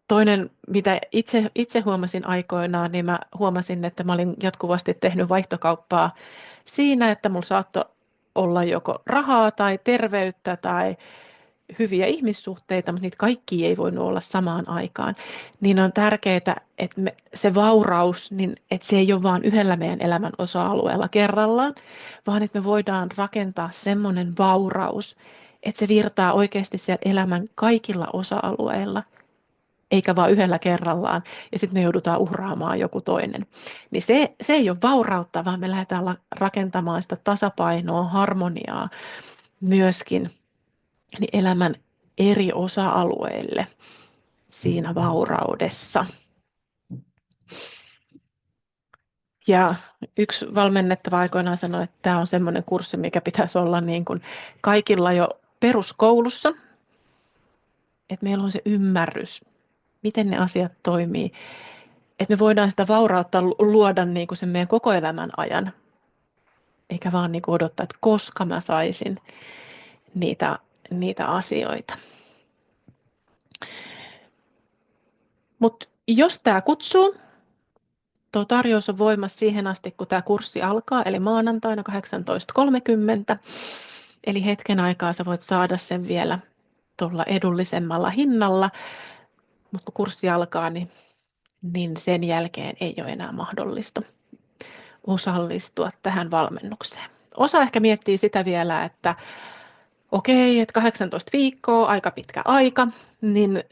[SPEAKER 1] toinen, mitä itse huomasin aikoinaan, niin mä huomasin, että mä olin jatkuvasti tehnyt vaihtokauppaa siinä, että mulla saattoi olla joko rahaa tai terveyttä tai hyviä ihmissuhteita, mutta niitä kaikkia ei voinut olla samaan aikaan. Niin on tärkeää, että se vauraus, niin että se ei ole vain yhdellä meidän elämän osa-alueella kerrallaan, vaan että me voidaan rakentaa semmoinen vauraus, että se virtaa oikeasti siellä elämän kaikilla osa-alueilla, eikä vain yhdellä kerrallaan, ja sitten me joudutaan uhraamaan joku toinen. Niin se ei ole vaurautta, vaan me lähdetään rakentamaan sitä tasapainoa, harmoniaa myöskin niin elämän eri osa-alueille siinä vauraudessa. Ja yksi valmennettava aikoinaan sanoi, että tämä on semmoinen kurssi, mikä pitäisi olla niin kuin kaikilla jo peruskoulussa, että meillä on se ymmärrys, miten ne asiat toimii, että me voidaan sitä vaurautta luoda niin kuin sen meidän koko elämän ajan, eikä vaan niin kuin odottaa, että koska mä saisin niitä asioita. Mutta jos tämä kutsuu, tuo tarjous on voimassa siihen asti, kun tämä kurssi alkaa, eli maanantaina 18.30. Eli hetken aikaa sä voit saada sen vielä tuolla edullisemmalla hinnalla, mutta kun kurssi alkaa, niin sen jälkeen ei ole enää mahdollista osallistua tähän valmennukseen. Osa ehkä miettii sitä vielä, että okei, että 18 viikkoa, aika pitkä aika, niin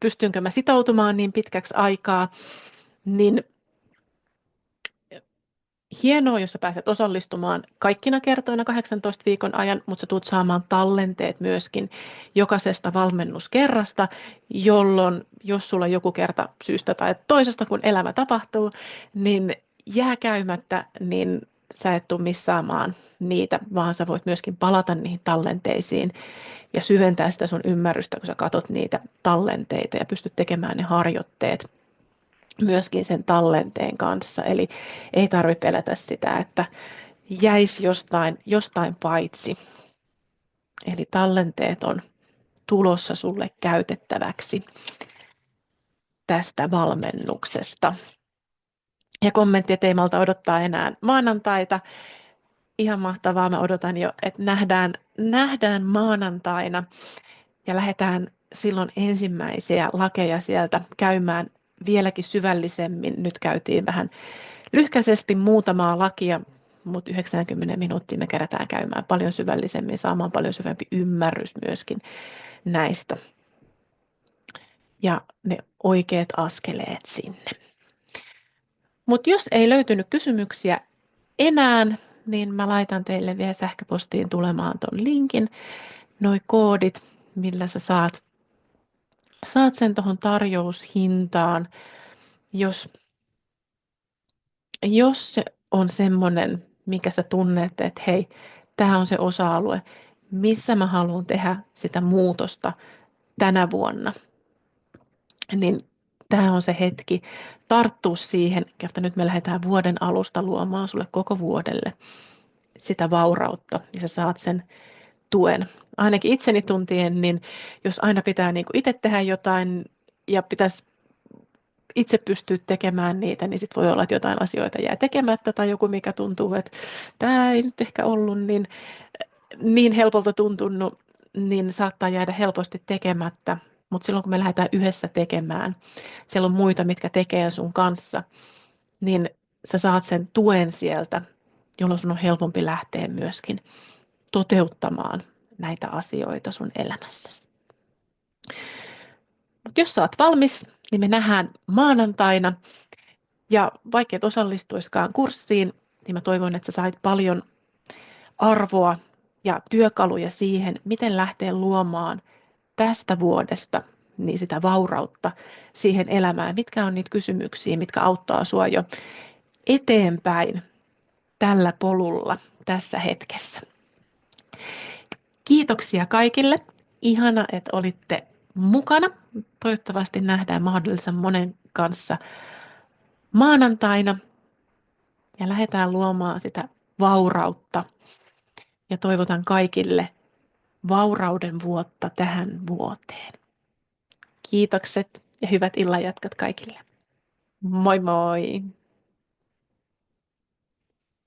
[SPEAKER 1] pystynkö mä sitoutumaan niin pitkäksi aikaa, niin hienoa, jos sä pääset osallistumaan kaikkina kertoina 18 viikon ajan, mutta sä tulet saamaan tallenteet myöskin jokaisesta valmennuskerrasta, jolloin jos sulla joku kerta syystä tai toisesta, kun elämä tapahtuu, niin jää käymättä, niin sä et tule missaamaan niitä, vaan sä voit myöskin palata niihin tallenteisiin ja syventää sitä sun ymmärrystä, kun sä katot niitä tallenteita ja pystyt tekemään ne harjoitteet myöskin sen tallenteen kanssa. Eli ei tarvitse pelätä sitä, että jäisi jostain paitsi. Eli tallenteet on tulossa sulle käytettäväksi tästä valmennuksesta. Ja kommentti, että ei malta odottaa enää maanantaita. Ihan mahtavaa, mä odotan jo, että nähdään maanantaina ja lähdetään silloin ensimmäisiä lakeja sieltä käymään vieläkin syvällisemmin. Nyt käytiin vähän lyhkäisesti muutamaa lakia, mutta 90 minuuttia me kerätään käymään paljon syvällisemmin, saamaan paljon syvempi ymmärrys myöskin näistä ja ne oikeat askeleet sinne. Mutta jos ei löytynyt kysymyksiä enää, niin mä laitan teille vielä sähköpostiin tulemaan ton linkin, noi koodit, millä sä saat sen tuohon tarjoushintaan, jos se on semmoinen, mikä sä tunnet, että hei, tämä on se osa-alue, missä mä haluan tehdä sitä muutosta tänä vuonna, niin tämä on se hetki tarttua siihen, että nyt me lähdetään vuoden alusta luomaan sulle koko vuodelle sitä vaurautta ja sä saat sen tuen. Ainakin itseni tuntien, niin jos aina pitää niin kuin itse tehdä jotain ja pitäisi itse pystyä tekemään niitä, niin sitten voi olla, että jotain asioita jää tekemättä tai joku, mikä tuntuu, että tämä ei nyt ehkä ollut niin helpolta tuntunut, niin saattaa jäädä helposti tekemättä. Mutta silloin, kun me lähdetään yhdessä tekemään, siellä on muita, mitkä tekee sun kanssa, niin sä saat sen tuen sieltä, jolloin sun on helpompi lähteä myöskin toteuttamaan näitä asioita sun elämässäsi. Mutta jos sä oot valmis, niin me nähdään maanantaina. Ja vaikka et osallistuiskaan kurssiin, niin mä toivon, että sä sait paljon arvoa ja työkaluja siihen, miten lähteä luomaan tästä vuodesta niin sitä vaurautta siihen elämään. Mitkä on niitä kysymyksiä, mitkä auttaa sua jo eteenpäin tällä polulla tässä hetkessä. Kiitoksia kaikille. Ihana, että olitte mukana. Toivottavasti nähdään mahdollisimman monen kanssa maanantaina ja lähdetään luomaan sitä vaurautta. Ja toivotan kaikille vaurauden vuotta tähän vuoteen. Kiitokset ja hyvät illanjatkat kaikille. Moi moi!